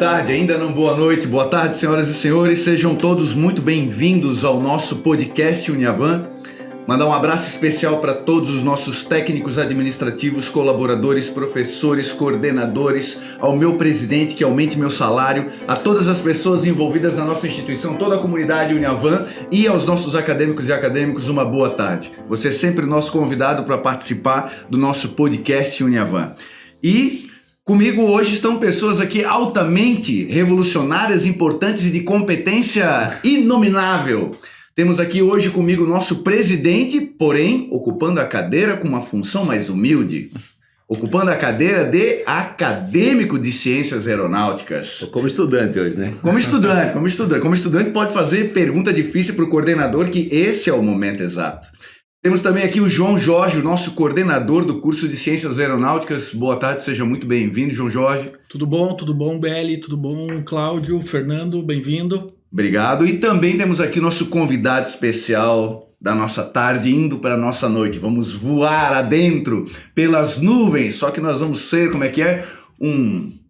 tarde, ainda não boa noite, boa tarde, senhoras e senhores, sejam todos muito bem-vindos ao nosso podcast Uniavan. Mandar um abraço especial para todos os nossos técnicos administrativos, colaboradores, professores, coordenadores, ao meu presidente que aumente meu salário, a todas as pessoas envolvidas na nossa instituição, toda a comunidade Uniavan e aos nossos acadêmicos e acadêmicos, uma boa tarde. Você é sempre nosso convidado para participar do nosso podcast Uniavan. E comigo hoje estão pessoas aqui altamente revolucionárias, importantes e de competência inominável. Temos aqui hoje comigo o nosso presidente, porém, ocupando a cadeira com uma função mais humilde. Ocupando a cadeira de acadêmico de ciências aeronáuticas. Como estudante hoje, né? Como estudante pode fazer pergunta difícil para o coordenador, que esse é o momento exato. Temos também aqui o João Jorge, o nosso coordenador do curso de Ciências Aeronáuticas. Boa tarde, seja muito bem-vindo, João Jorge. Tudo bom, BL, tudo bom, Cláudio, Fernando, bem-vindo. Obrigado. E também temos aqui o nosso convidado especial da nossa tarde, indo para a nossa noite. Vamos voar adentro pelas nuvens, só que nós vamos ser, como é que é?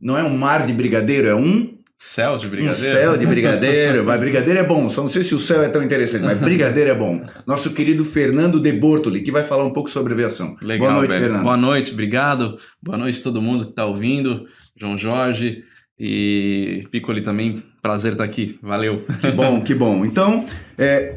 Não é um mar de brigadeiro, é um... Céu de brigadeiro. Um céu de brigadeiro. Mas brigadeiro é bom, só não sei se o céu é tão interessante, mas brigadeiro é bom. Nosso querido Fernando de Bortoli, que vai falar um pouco sobre aviação. Legal, boa noite, velho. Fernando. Boa noite, obrigado. Boa noite a todo mundo que está ouvindo. João Jorge e Piccoli também, prazer estar aqui. Valeu. Que bom. Então,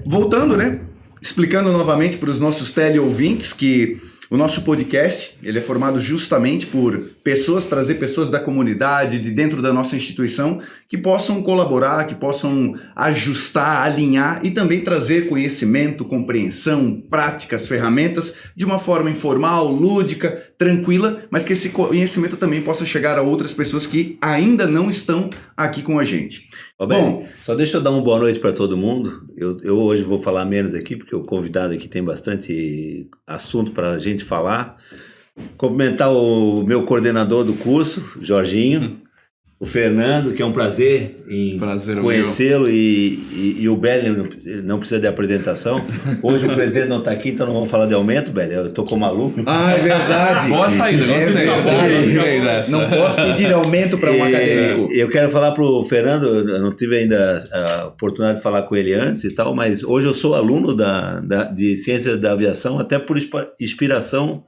voltando, né? Explicando novamente para os nossos teleouvintes que o nosso podcast, ele é formado justamente por pessoas, trazer pessoas da comunidade, de dentro da nossa instituição, que possam colaborar, que possam ajustar, alinhar e também trazer conhecimento, compreensão, práticas, ferramentas de uma forma informal, lúdica, tranquila, mas que esse conhecimento também possa chegar a outras pessoas que ainda não estão aqui com a gente. Bom, só deixa eu dar uma boa noite para todo mundo. Eu hoje vou falar menos aqui, porque o convidado aqui tem bastante assunto para a gente falar. Cumprimentar o meu coordenador do curso, Jorginho, o Fernando, que é um prazer em conhecê-lo, e o Belli não precisa de apresentação. Hoje o presidente não está aqui, então não vamos falar de aumento, Belli, eu estou como aluno. Ah, é verdade. Boa saída, gostei dessa. Não posso pedir aumento para um acadêmico. Eu quero falar para o Fernando, eu não tive ainda a oportunidade de falar com ele antes e tal, mas hoje eu sou aluno de Ciências da Aviação, até por inspiração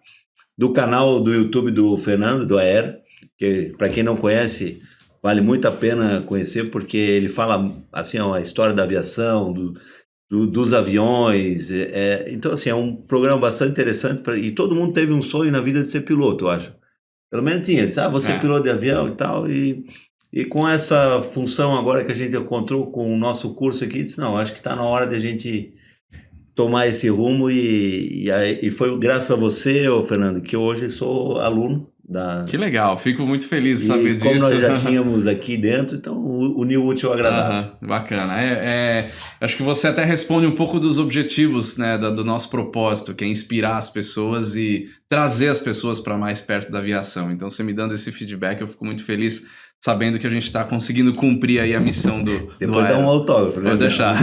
do canal do YouTube do Fernando, do Aero, que para quem não conhece, vale muito a pena conhecer, porque ele fala assim, a história da aviação, dos aviões. Então, assim, é um programa bastante interessante e todo mundo teve um sonho na vida de ser piloto, eu acho. Pelo menos tinha, disse, vou ser piloto de avião e tal. E com essa função agora que a gente encontrou com o nosso curso aqui, disse, não, acho que está na hora de a gente tomar esse rumo e foi graças a você, Fernando, que hoje sou aluno Que legal, fico muito feliz de saber disso. Como nós já tínhamos aqui dentro, então uniu o útil ao agradável. Bacana. Acho que você até responde um pouco dos objetivos, né, do nosso propósito, que é inspirar as pessoas e trazer as pessoas para mais perto da aviação. Então, você me dando esse feedback, eu fico muito feliz sabendo que a gente está conseguindo cumprir aí a missão do Depois dá um autógrafo, né? Pode deixar.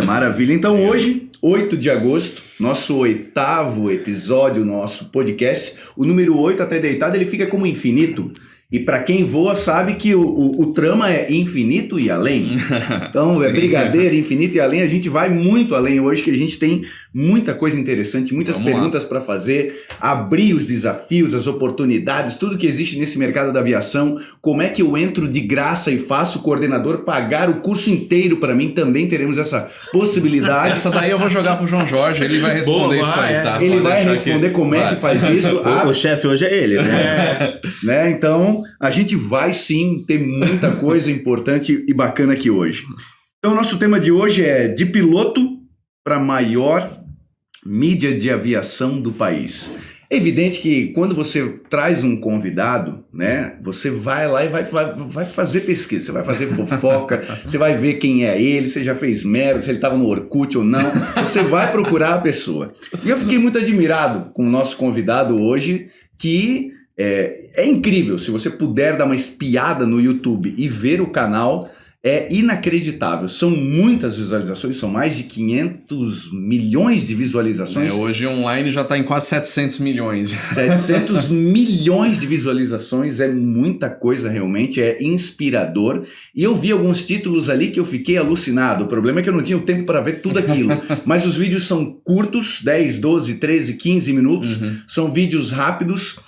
Maravilha. Então hoje, 8 de agosto, nosso 8º episódio, nosso podcast, o número 8 até deitado, ele fica como infinito. E para quem voa sabe que o trama é infinito e além. Então é brigadeiro, infinito e além. A gente vai muito além hoje, que a gente tem muita coisa interessante, muitas perguntas para fazer, abrir os desafios, as oportunidades, tudo que existe nesse mercado da aviação. Como é que eu entro de graça e faço o coordenador pagar o curso inteiro para mim? Também teremos essa possibilidade. Essa daí eu vou jogar pro João Jorge, ele vai responder isso aí, tá? Ele vai responder como é que faz isso. O chefe hoje é ele, né? Então, a gente vai sim ter muita coisa importante e bacana aqui hoje. Então, o nosso tema de hoje é de piloto para maior mídia de aviação do país. É evidente que quando você traz um convidado, né, você vai lá e vai fazer pesquisa, você vai fazer fofoca, você vai ver quem é ele, você já fez merda, se ele estava no Orkut ou não, você vai procurar a pessoa. E eu fiquei muito admirado com o nosso convidado hoje, que é incrível, se você puder dar uma espiada no YouTube e ver o canal, é inacreditável. São muitas visualizações, são mais de 500 milhões de visualizações. Hoje online já está em quase 700 milhões. 700 milhões de visualizações, é muita coisa realmente, é inspirador. E eu vi alguns títulos ali que eu fiquei alucinado. O problema é que eu não tinha o tempo para ver tudo aquilo. Mas os vídeos são curtos, 10, 12, 13, 15 minutos. São vídeos rápidos,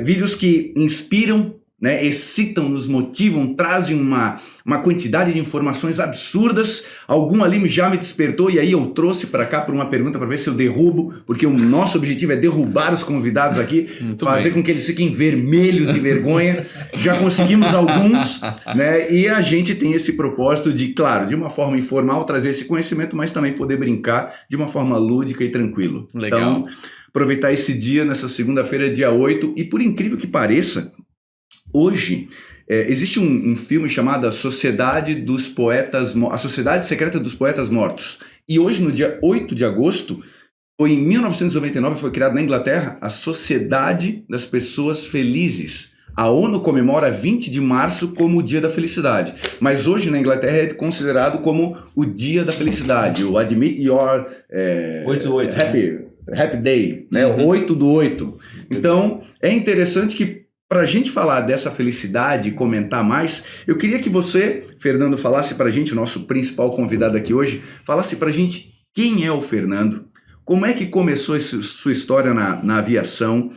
vídeos que inspiram, né, excitam, nos motivam, trazem uma quantidade de informações absurdas. Algum ali já me despertou e aí eu trouxe para cá por uma pergunta para ver se eu derrubo, porque o nosso objetivo é derrubar os convidados aqui, fazer com que eles fiquem vermelhos de vergonha. Já conseguimos alguns, né, e a gente tem esse propósito de, claro, de uma forma informal trazer esse conhecimento, mas também poder brincar de uma forma lúdica e tranquilo. Legal. Então, aproveitar esse dia, nessa segunda-feira, dia 8, e por incrível que pareça, hoje, existe um filme chamado A Sociedade Secreta dos Poetas Mortos. E hoje, no dia 8 de agosto, em 1999, foi criado na Inglaterra a Sociedade das Pessoas Felizes. A ONU comemora 20 de março como o Dia da Felicidade. Mas hoje, na Inglaterra, é considerado como o Dia da Felicidade. O Admit Your 8/8, Happy Day, né? 8/8. Então, é interessante que, para a gente falar dessa felicidade e comentar mais, eu queria que você, Fernando, falasse para a gente, o nosso principal convidado aqui hoje, falasse para a gente quem é o Fernando, como é que começou sua história na aviação,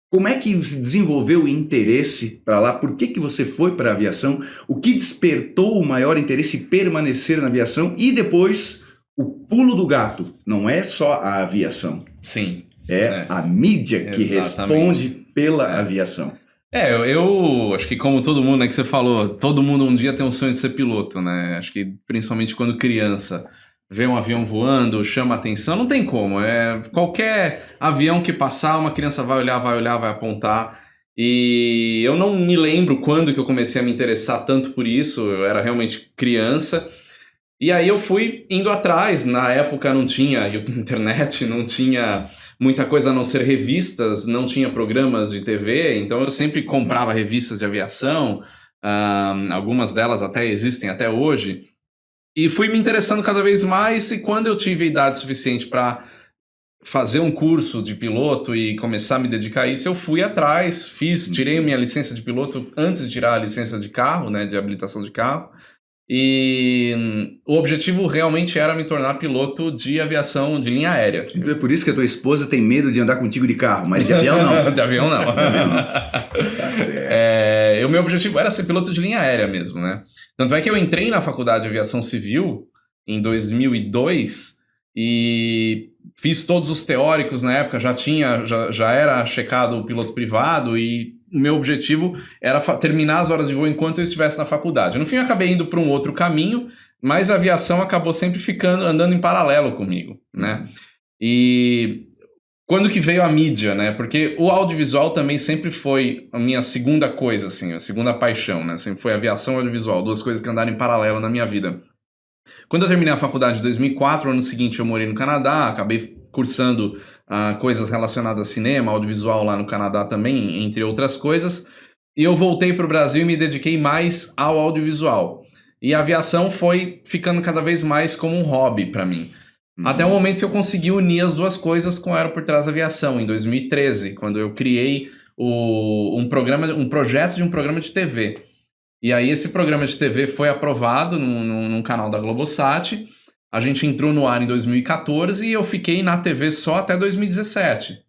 como é que se desenvolveu o interesse para lá, por que você foi para a aviação, o que despertou o maior interesse em permanecer na aviação e depois o pulo do gato, não é só a aviação. Sim. É a mídia que responde pela aviação. Eu acho que como todo mundo, né, que você falou, todo mundo um dia tem um sonho de ser piloto, né? Acho que principalmente quando criança vê um avião voando, chama atenção, não tem como. Qualquer avião que passar, uma criança vai olhar, vai apontar. E eu não me lembro quando que eu comecei a me interessar tanto por isso, eu era realmente criança. E aí eu fui indo atrás, na época não tinha internet, não tinha muita coisa a não ser revistas, não tinha programas de TV, então eu sempre comprava revistas de aviação, algumas delas até existem até hoje, e fui me interessando cada vez mais, e quando eu tive idade suficiente para fazer um curso de piloto e começar a me dedicar a isso, eu fui atrás, tirei minha licença de piloto antes de tirar a licença de carro, né, de habilitação de carro. E o objetivo realmente era me tornar piloto de aviação de linha aérea. Então é por isso que a tua esposa tem medo de andar contigo de carro, mas de avião não. De avião não. Tá certo. O meu objetivo era ser piloto de linha aérea mesmo, né? Tanto é que eu entrei na faculdade de aviação civil em 2002 e fiz todos os teóricos na época, já era checado o piloto privado e o meu objetivo era terminar as horas de voo enquanto eu estivesse na faculdade. No fim, eu acabei indo para um outro caminho, mas a aviação acabou sempre andando em paralelo comigo, né? E quando que veio a mídia, né? Porque o audiovisual também sempre foi a minha segunda coisa, assim, a segunda paixão, né? Sempre foi aviação e audiovisual, duas coisas que andaram em paralelo na minha vida. Quando eu terminei a faculdade em 2004, no ano seguinte eu morei no Canadá, acabei cursando coisas relacionadas a cinema, audiovisual lá no Canadá também, entre outras coisas. E eu voltei para o Brasil e me dediquei mais ao audiovisual. E a aviação foi ficando cada vez mais como um hobby para mim. Até o momento que eu consegui unir as duas coisas com Aero por Trás da Aviação, em 2013, quando eu criei um projeto de um programa de TV. E aí esse programa de TV foi aprovado num canal da Globosat. A gente entrou no ar em 2014 e eu fiquei na TV só até 2017.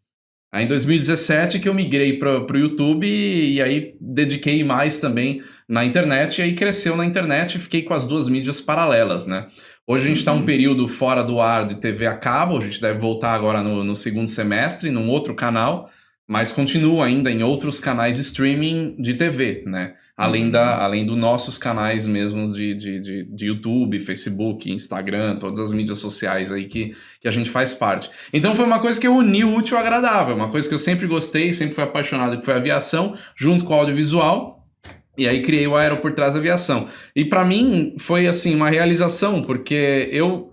Aí em 2017 que eu migrei para o YouTube e aí dediquei mais também na internet. E aí cresceu na internet e fiquei com as duas mídias paralelas, né? Hoje a gente está um período fora do ar de TV a cabo. A gente deve voltar agora no segundo semestre, num outro canal. Mas continua ainda em outros canais de streaming de TV, né? Além dos nossos canais mesmos de YouTube, Facebook, Instagram, todas as mídias sociais aí que a gente faz parte. Então foi uma coisa que eu uni o útil ao agradável, uma coisa que eu sempre gostei, sempre fui apaixonado, que foi a aviação, junto com o audiovisual. E aí criei o Aero por Trás da Aviação. E para mim foi assim uma realização, porque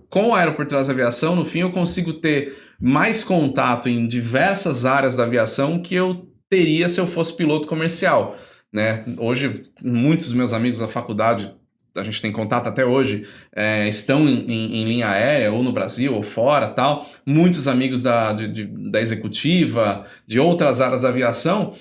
com o Aero por Trás da Aviação, no fim eu consigo ter mais contato em diversas áreas da aviação que eu teria se eu fosse piloto comercial. né? Hoje, muitos dos meus amigos da faculdade, a gente tem contato até hoje, estão em linha aérea, ou no Brasil, ou fora, tal. Muitos amigos da executiva, de outras áreas da aviação.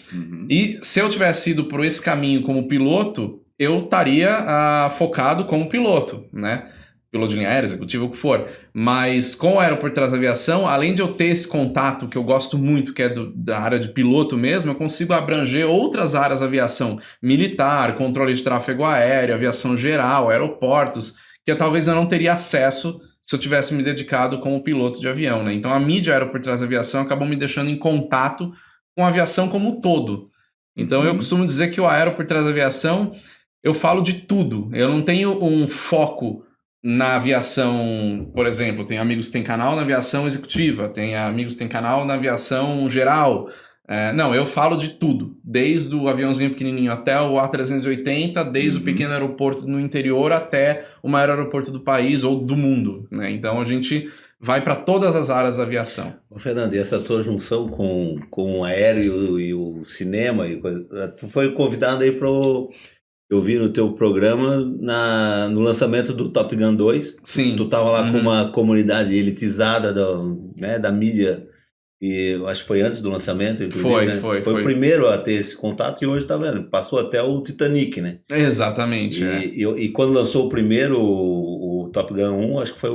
E se eu tivesse ido por esse caminho como piloto, eu estaria focado como piloto, né? Piloto de linha aérea, executivo, o que for. Mas com o Aero por Trás da Aviação, além de eu ter esse contato que eu gosto muito, que é da área de piloto mesmo, eu consigo abranger outras áreas da aviação militar, controle de tráfego aéreo, aviação geral, aeroportos, que talvez eu não teria acesso se eu tivesse me dedicado como piloto de avião, né? Então a mídia Aero por Trás da Aviação acabou me deixando em contato com a aviação como um todo. Então eu costumo dizer que o Aero por Trás da Aviação, eu falo de tudo. Eu não tenho um foco na aviação, por exemplo, tem amigos que têm canal na aviação executiva, tem amigos que têm canal na aviação geral. Não, eu falo de tudo, desde o aviãozinho pequenininho até o A380, desde o pequeno aeroporto no interior até o maior aeroporto do país ou do mundo, né? Então a gente vai para todas as áreas da aviação. Ô, Fernando, e essa tua junção com o aéreo e o cinema, tu foi convidado aí para eu vi no teu programa no lançamento do Top Gun 2. Sim. Tu tava lá com uma comunidade elitizada da mídia, e eu acho que foi antes do lançamento, inclusive. Foi o primeiro a ter esse contato, e hoje tá vendo, passou até o Titanic, né? Exatamente. E quando lançou o primeiro, o Top Gun 1, acho que foi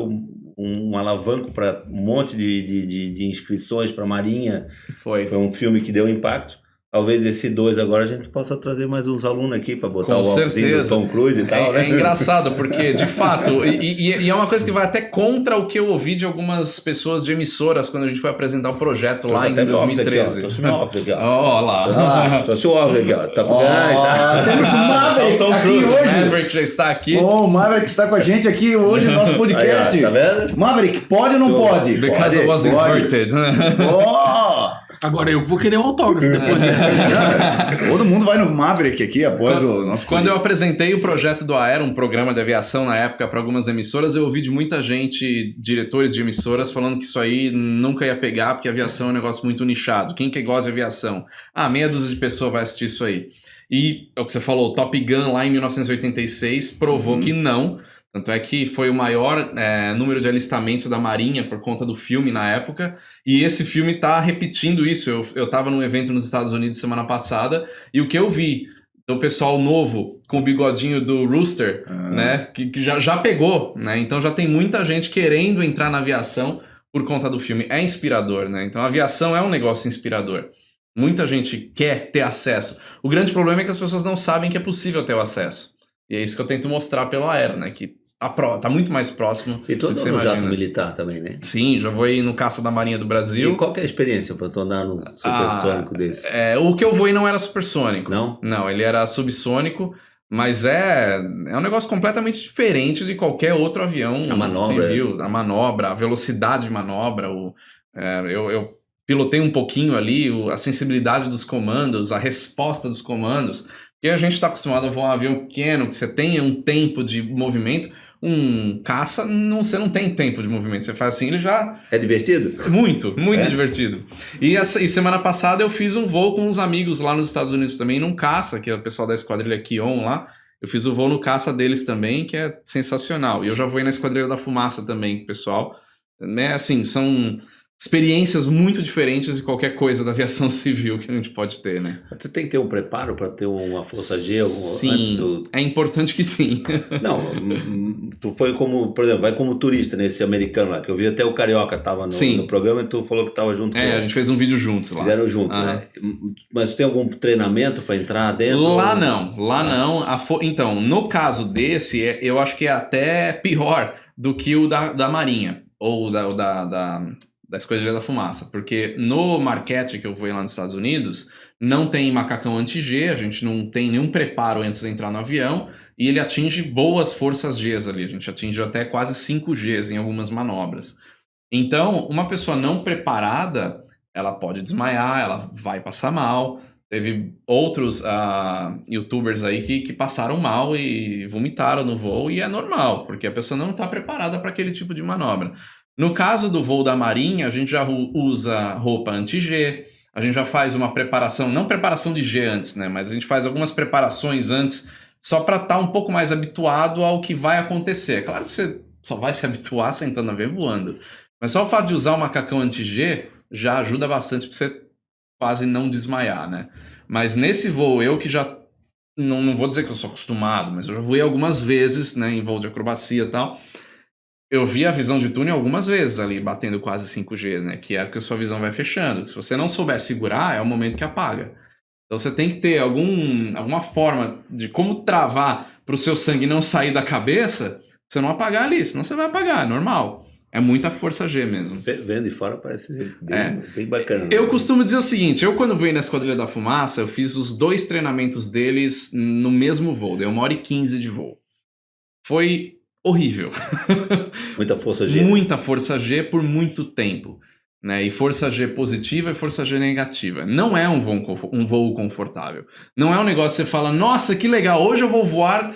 um alavanco para um monte de inscrições para a Marinha. Foi um filme que deu impacto. Talvez esse 2 agora a gente possa trazer mais uns alunos aqui para botar o óculos do Tom Cruise e tal, né? É engraçado, porque, de fato, e é uma coisa que vai até contra o que eu ouvi de algumas pessoas de emissoras quando a gente foi apresentar o projeto lá em 2013. Trouxe meu óculos aqui, ó. Ó lá. Trouxe o óculos aqui, ó. Temos o Maverick aqui hoje. O Maverick já está aqui. O Maverick está com a gente aqui hoje no nosso podcast. Aí, tá vendo? Maverick, pode ou não pode? Because I was inverted. Agora eu vou querer um autógrafo depois. Todo mundo vai no Maverick aqui após o nosso... Quando eu apresentei o projeto do Aero, um programa de aviação na época para algumas emissoras, eu ouvi de muita gente, diretores de emissoras, falando que isso aí nunca ia pegar, porque a aviação é um negócio muito nichado. Quem que gosta de aviação? Meia dúzia de pessoas vai assistir isso aí. E é o que você falou, o Top Gun lá em 1986 provou que não. Tanto é que foi o maior número de alistamento da Marinha por conta do filme na época, e esse filme tá repetindo isso. Eu tava num evento nos Estados Unidos semana passada, e o que eu vi do pessoal novo com o bigodinho do Rooster, né, que já pegou, né, então já tem muita gente querendo entrar na aviação por conta do filme. É inspirador, né, então a aviação é um negócio inspirador. Muita gente quer ter acesso. O grande problema é que as pessoas não sabem que é possível ter o acesso. E é isso que eu tento mostrar pelo Aero, né? Que tá muito mais próximo. E tu andou no jato militar também, né? Sim, já vou ir no caça da Marinha do Brasil. E qual que é a experiência para tu andar num supersônico desse? O que eu vou ir não era supersônico. Não? Não, ele era subsônico, mas é um negócio completamente diferente de qualquer outro avião civil. A manobra, a velocidade de manobra, eu pilotei um pouquinho ali, a sensibilidade dos comandos, a resposta dos comandos. Porque a gente está acostumado a voar um avião pequeno, que você tenha um tempo de movimento. Um caça, você não tem tempo de movimento. Você faz assim, ele já... É divertido? Muito divertido. E semana passada eu fiz um voo com uns amigos lá nos Estados Unidos também, num caça, que é o pessoal da esquadrilha Kion lá. Eu fiz o voo no caça deles também, que é sensacional. E eu já vou ir na Esquadrilha da Fumaça também, pessoal. Assim, são experiências muito diferentes de qualquer coisa da aviação civil que a gente pode ter, né? Tu tem que ter um preparo para ter uma força G sim, antes do... é importante que sim. Não, tu foi como, por exemplo, vai como turista nesse americano lá, que eu vi até o Carioca tava no programa e tu falou que tava junto com ele. A gente fez um vídeo juntos lá. Fizeram junto, né? Mas tu tem algum treinamento para entrar dentro? Lá não. Então, no caso desse, eu acho que é até pior do que o da Marinha, ou da Esquadrilha da Fumaça, porque no Marquette que eu vou lá nos Estados Unidos, não tem macacão anti-G, a gente não tem nenhum preparo antes de entrar no avião, e ele atinge boas forças Gs ali, a gente atinge até quase 5 Gs em algumas manobras. Então, uma pessoa não preparada, ela pode desmaiar, ela vai passar mal. Teve outros youtubers aí que passaram mal e vomitaram no voo, e é normal, porque a pessoa não está preparada para aquele tipo de manobra. No caso do voo da Marinha, a gente já usa roupa anti-G, a gente já faz uma preparação, não preparação de G antes, né? Mas a gente faz algumas preparações antes, só para estar um pouco mais habituado ao que vai acontecer. É claro que você só vai se habituar sentando no avião e voando. Mas só o fato de usar o macacão anti-G já ajuda bastante para você quase não desmaiar, né? Mas nesse voo, eu que já... Não vou dizer que eu sou acostumado, mas eu já voei algumas vezes, né? Em voo de acrobacia e tal. Eu vi a visão de túnel algumas vezes ali, batendo quase 5G, né? Que é que a sua visão vai fechando. Se você não souber segurar, é o momento que apaga. Então você tem que ter alguma forma de como travar para o seu sangue não sair da cabeça, pra você não apagar ali, senão você vai apagar, é normal. É muita força G mesmo. Vendo de fora parece bem bacana. Eu costumo dizer o seguinte, eu quando voei na Esquadrilha da Fumaça, eu fiz os 2 treinamentos deles no mesmo voo, deu 1h15 de voo. Foi horrível. Muita força G. Muita força G por muito tempo. Né? E força G positiva e força G negativa. Não é um voo confortável. Não é um negócio que você fala, nossa, que legal, hoje eu vou voar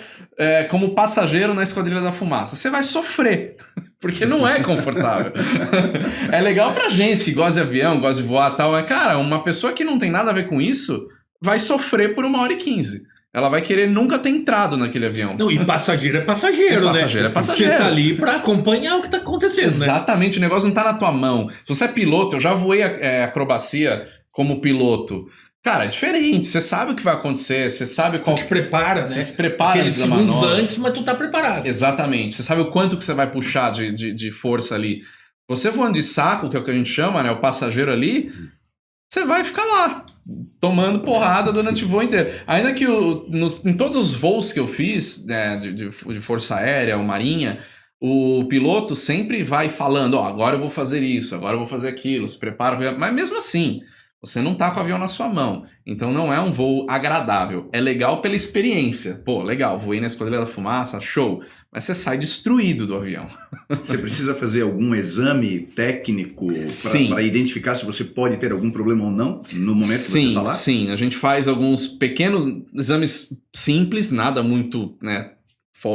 como passageiro na Esquadrilha da Fumaça. Você vai sofrer, porque não é confortável. É legal pra gente que gosta de avião, gosta de voar e tal, mas, cara, uma pessoa que não tem nada a ver com isso vai sofrer por 1h15. Ela vai querer nunca ter entrado naquele avião. Não, e passageiro é passageiro, né? Passageiro é passageiro. Você tá ali pra acompanhar o que tá acontecendo, Exatamente, né? O negócio não tá na tua mão. Se você é piloto, eu já voei acrobacia como piloto. Cara, é diferente. Você sabe o que vai acontecer, você sabe qual... Tu te prepara, né? Você se prepara antes da manobra. segundos antes, mas tu tá preparado. Exatamente. Você sabe o quanto que você vai puxar de força ali. Você voando de saco, que é o que a gente chama, né? O passageiro ali, você vai ficar lá, tomando porrada durante o voo inteiro. Ainda que em todos os voos que eu fiz, né, de Força Aérea ou Marinha, o piloto sempre vai falando, agora eu vou fazer isso, agora eu vou fazer aquilo, se prepara. Mas mesmo assim, você não tá com o avião na sua mão. Então não é um voo agradável. É legal pela experiência. Pô, legal, voei na Esquadrilha da Fumaça, show. Mas você sai destruído do avião. Você precisa fazer algum exame técnico para identificar se você pode ter algum problema ou não no momento que você está lá? Sim, a gente faz alguns pequenos exames simples, nada muito, né,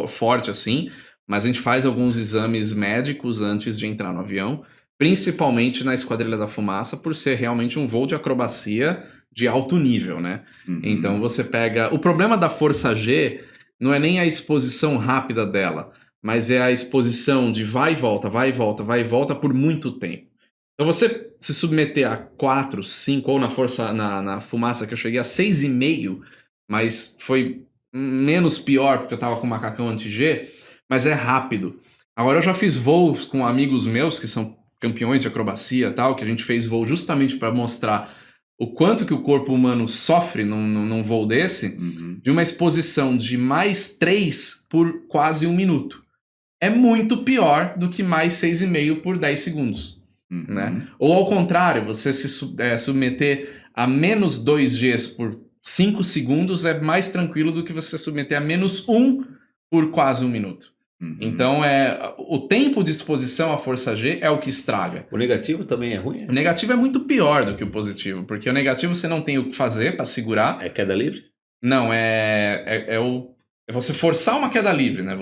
forte assim, mas a gente faz alguns exames médicos antes de entrar no avião, principalmente na Esquadrilha da Fumaça, por ser realmente um voo de acrobacia de alto nível, né? Uhum. Então você pega... O problema da Força G não é nem a exposição rápida dela, mas é a exposição de vai e volta, vai e volta, vai e volta por muito tempo. Então você se submeter a 4, 5, ou na Fumaça que eu cheguei a 6,5, mas foi menos pior porque eu tava com macacão anti-G, mas é rápido. Agora eu já fiz voos com amigos meus que são campeões de acrobacia e tal, que a gente fez voo justamente para mostrar o quanto que o corpo humano sofre num voo desse, de uma exposição de mais 3 por quase 1 minuto. É muito pior do que mais 6,5 por 10 segundos. Né? Ou ao contrário, você se submeter a menos 2 Gs por 5 segundos é mais tranquilo do que você submeter a menos 1 por quase 1 minuto. Então, o tempo de exposição à força G é o que estraga. O negativo também é ruim? O negativo é muito pior do que o positivo, porque o negativo você não tem o que fazer para segurar. É queda livre? Não, é você forçar uma queda livre, né?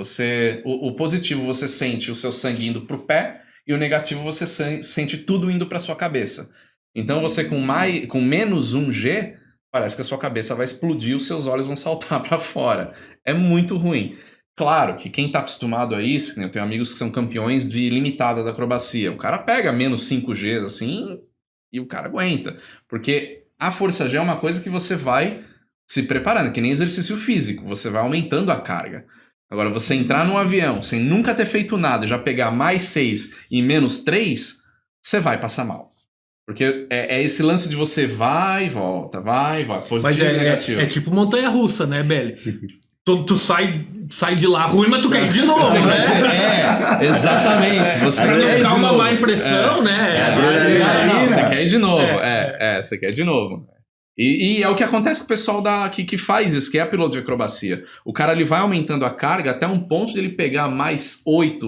O positivo você sente o seu sangue indo pro pé e o negativo você sente tudo indo para sua cabeça. Então você com menos 1 G, parece que a sua cabeça vai explodir, os seus olhos vão saltar para fora. É muito ruim. Claro que quem está acostumado a isso, né, eu tenho amigos que são campeões de limitada da acrobacia, o cara pega menos 5G assim e o cara aguenta, porque a força G é uma coisa que você vai se preparando, que nem exercício físico, você vai aumentando a carga. Agora, você entrar num avião sem nunca ter feito nada e já pegar mais 6 e menos 3, você vai passar mal. Porque é esse lance de você vai e volta, positivo e negativo. É tipo montanha-russa, né, Belli? Tu sai de lá ruim, mas tu quer ir de novo, né? Exatamente. Você quer dar uma má impressão, né? Você quer ir de novo. Você quer ir de novo. E é o que acontece com o pessoal que faz isso, que é piloto de acrobacia. O cara ele vai aumentando a carga até um ponto de ele pegar mais 8,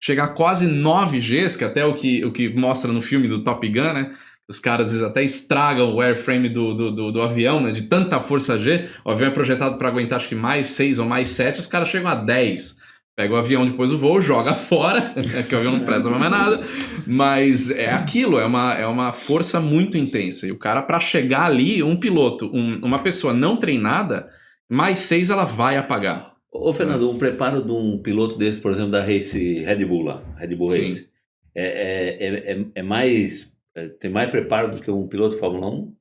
chegar a quase 9 Gs, que até o que mostra no filme do Top Gun, né? Os caras às vezes até estragam o airframe do avião, né? De tanta força G. O avião é projetado para aguentar acho que mais 6 ou mais 7, os caras chegam a 10. Pega o avião depois do voo, joga fora, que o avião não presta mais nada, mas é aquilo, é uma força muito intensa. E o cara, para chegar ali, um piloto, uma pessoa não treinada, mais 6 ela vai apagar. Ô, Fernando, um preparo de um piloto desse, por exemplo, da Red Bull Race, tem mais preparo do que um piloto de Fórmula 1?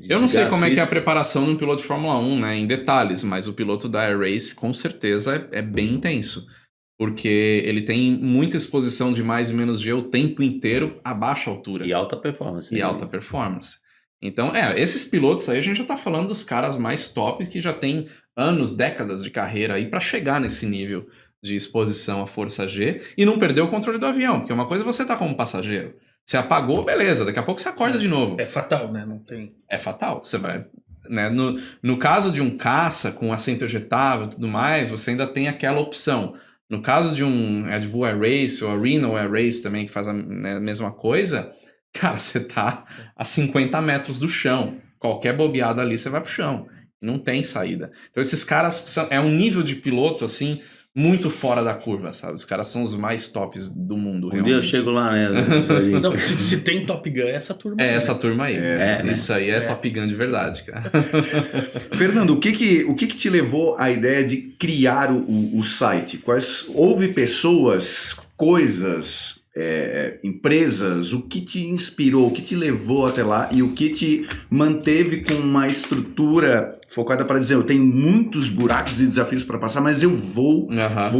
Eu não sei como é que é a preparação de um piloto de Fórmula 1, né, em detalhes, mas o piloto da Air Race com certeza é bem intenso, porque ele tem muita exposição de mais e menos G o tempo inteiro a baixa altura. E alta performance. Alta performance. Então, esses pilotos aí a gente já tá falando dos caras mais top que já tem anos, décadas de carreira aí para chegar nesse nível de exposição à força G e não perder o controle do avião, porque uma coisa é você tá como passageiro. Você apagou, beleza, daqui a pouco você acorda de novo. É fatal, né? Não tem... É fatal, você vai... Né? No caso de um caça com assento ejetável e tudo mais, você ainda tem aquela opção. No caso de um Red Bull Air Race ou a Renault Air Race também, que faz a mesma coisa, cara, você tá a 50 metros do chão. Qualquer bobeada ali, você vai pro chão. Não tem saída. Então esses caras é um nível de piloto, assim, muito fora da curva, sabe? Os caras são os mais tops do mundo, realmente. Dia eu chego lá, né? Não, se tem Top Gun, é essa turma aí. É essa turma aí. Isso aí é Top Gun de verdade, cara. Fernando, o que te levou à ideia de criar o site? Houve pessoas, coisas, empresas, o que te inspirou, o que te levou até lá e o que te manteve com uma estrutura focada para dizer, eu tenho muitos buracos e desafios para passar, mas eu vou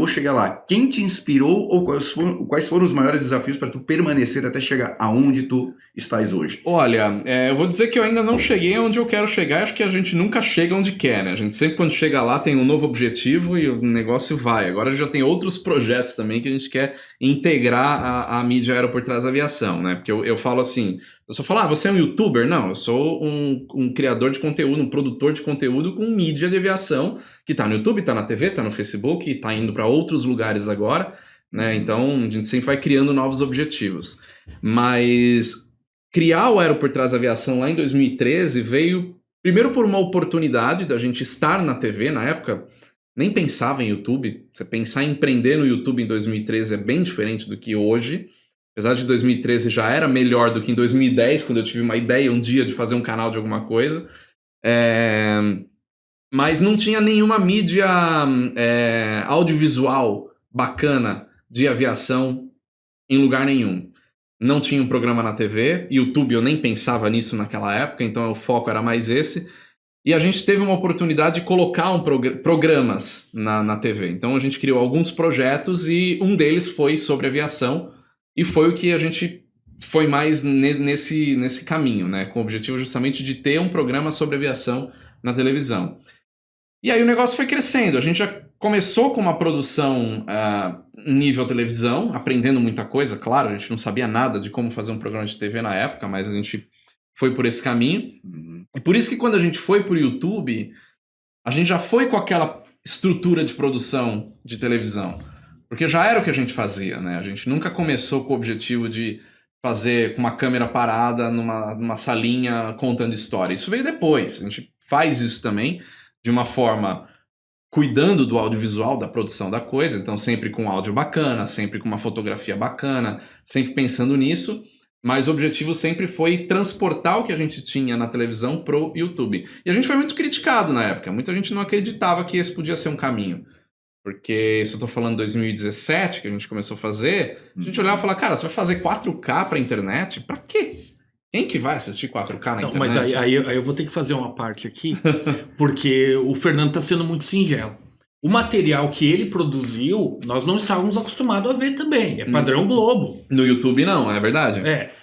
chegar lá. Quem te inspirou ou quais foram os maiores desafios para tu permanecer até chegar aonde tu estás hoje? Olha, eu vou dizer que eu ainda não cheguei onde eu quero chegar, acho que a gente nunca chega onde quer, né? A gente sempre quando chega lá tem um novo objetivo e o negócio vai. Agora já tem outros projetos também que a gente quer integrar a mídia aeroportuária da aviação, né? Porque eu falo assim, eu só falo, você é um youtuber? Não, eu sou um criador de conteúdo, um produtor de conteúdo com mídia de aviação, que tá no YouTube, tá na TV, tá no Facebook, tá indo para outros lugares agora, né? Então a gente sempre vai criando novos objetivos. Mas criar o Aeroportuários da Aviação lá em 2013 veio primeiro por uma oportunidade da gente estar na TV, na época nem pensava em YouTube. Você pensar em empreender no YouTube em 2013 é bem diferente do que hoje. Apesar de 2013 já era melhor do que em 2010, quando eu tive uma ideia um dia de fazer um canal de alguma coisa. Mas não tinha nenhuma mídia audiovisual bacana de aviação em lugar nenhum. Não tinha um programa na TV, YouTube eu nem pensava nisso naquela época, então o foco era mais esse. E a gente teve uma oportunidade de colocar programas na TV. Então a gente criou alguns projetos e um deles foi sobre aviação. E foi o que a gente foi mais nesse caminho, né? Com o objetivo justamente de ter um programa sobre aviação na televisão. E aí o negócio foi crescendo. A gente já começou com uma produção nível televisão, aprendendo muita coisa. Claro, a gente não sabia nada de como fazer um programa de TV na época, mas a gente foi por esse caminho. E por isso que quando a gente foi pro YouTube, a gente já foi com aquela estrutura de produção de televisão. Porque já era o que a gente fazia, né? A gente nunca começou com o objetivo de fazer com uma câmera parada numa salinha contando história. Isso veio depois. A gente faz isso também de uma forma cuidando do audiovisual, da produção da coisa. Então sempre com áudio bacana, sempre com uma fotografia bacana, sempre pensando nisso. Mas o objetivo sempre foi transportar o que a gente tinha na televisão pro YouTube. E a gente foi muito criticado na época. Muita gente não acreditava que esse podia ser um caminho. Porque, se eu tô falando 2017, que a gente começou a fazer, a gente olhava e falava, cara, você vai fazer 4K pra internet? Pra quê? Quem que vai assistir 4K na internet? Mas aí eu vou ter que fazer uma parte aqui, porque o Fernando tá sendo muito singelo. O material que ele produziu, nós não estávamos acostumados a ver também. É padrão Globo. No YouTube não, é verdade?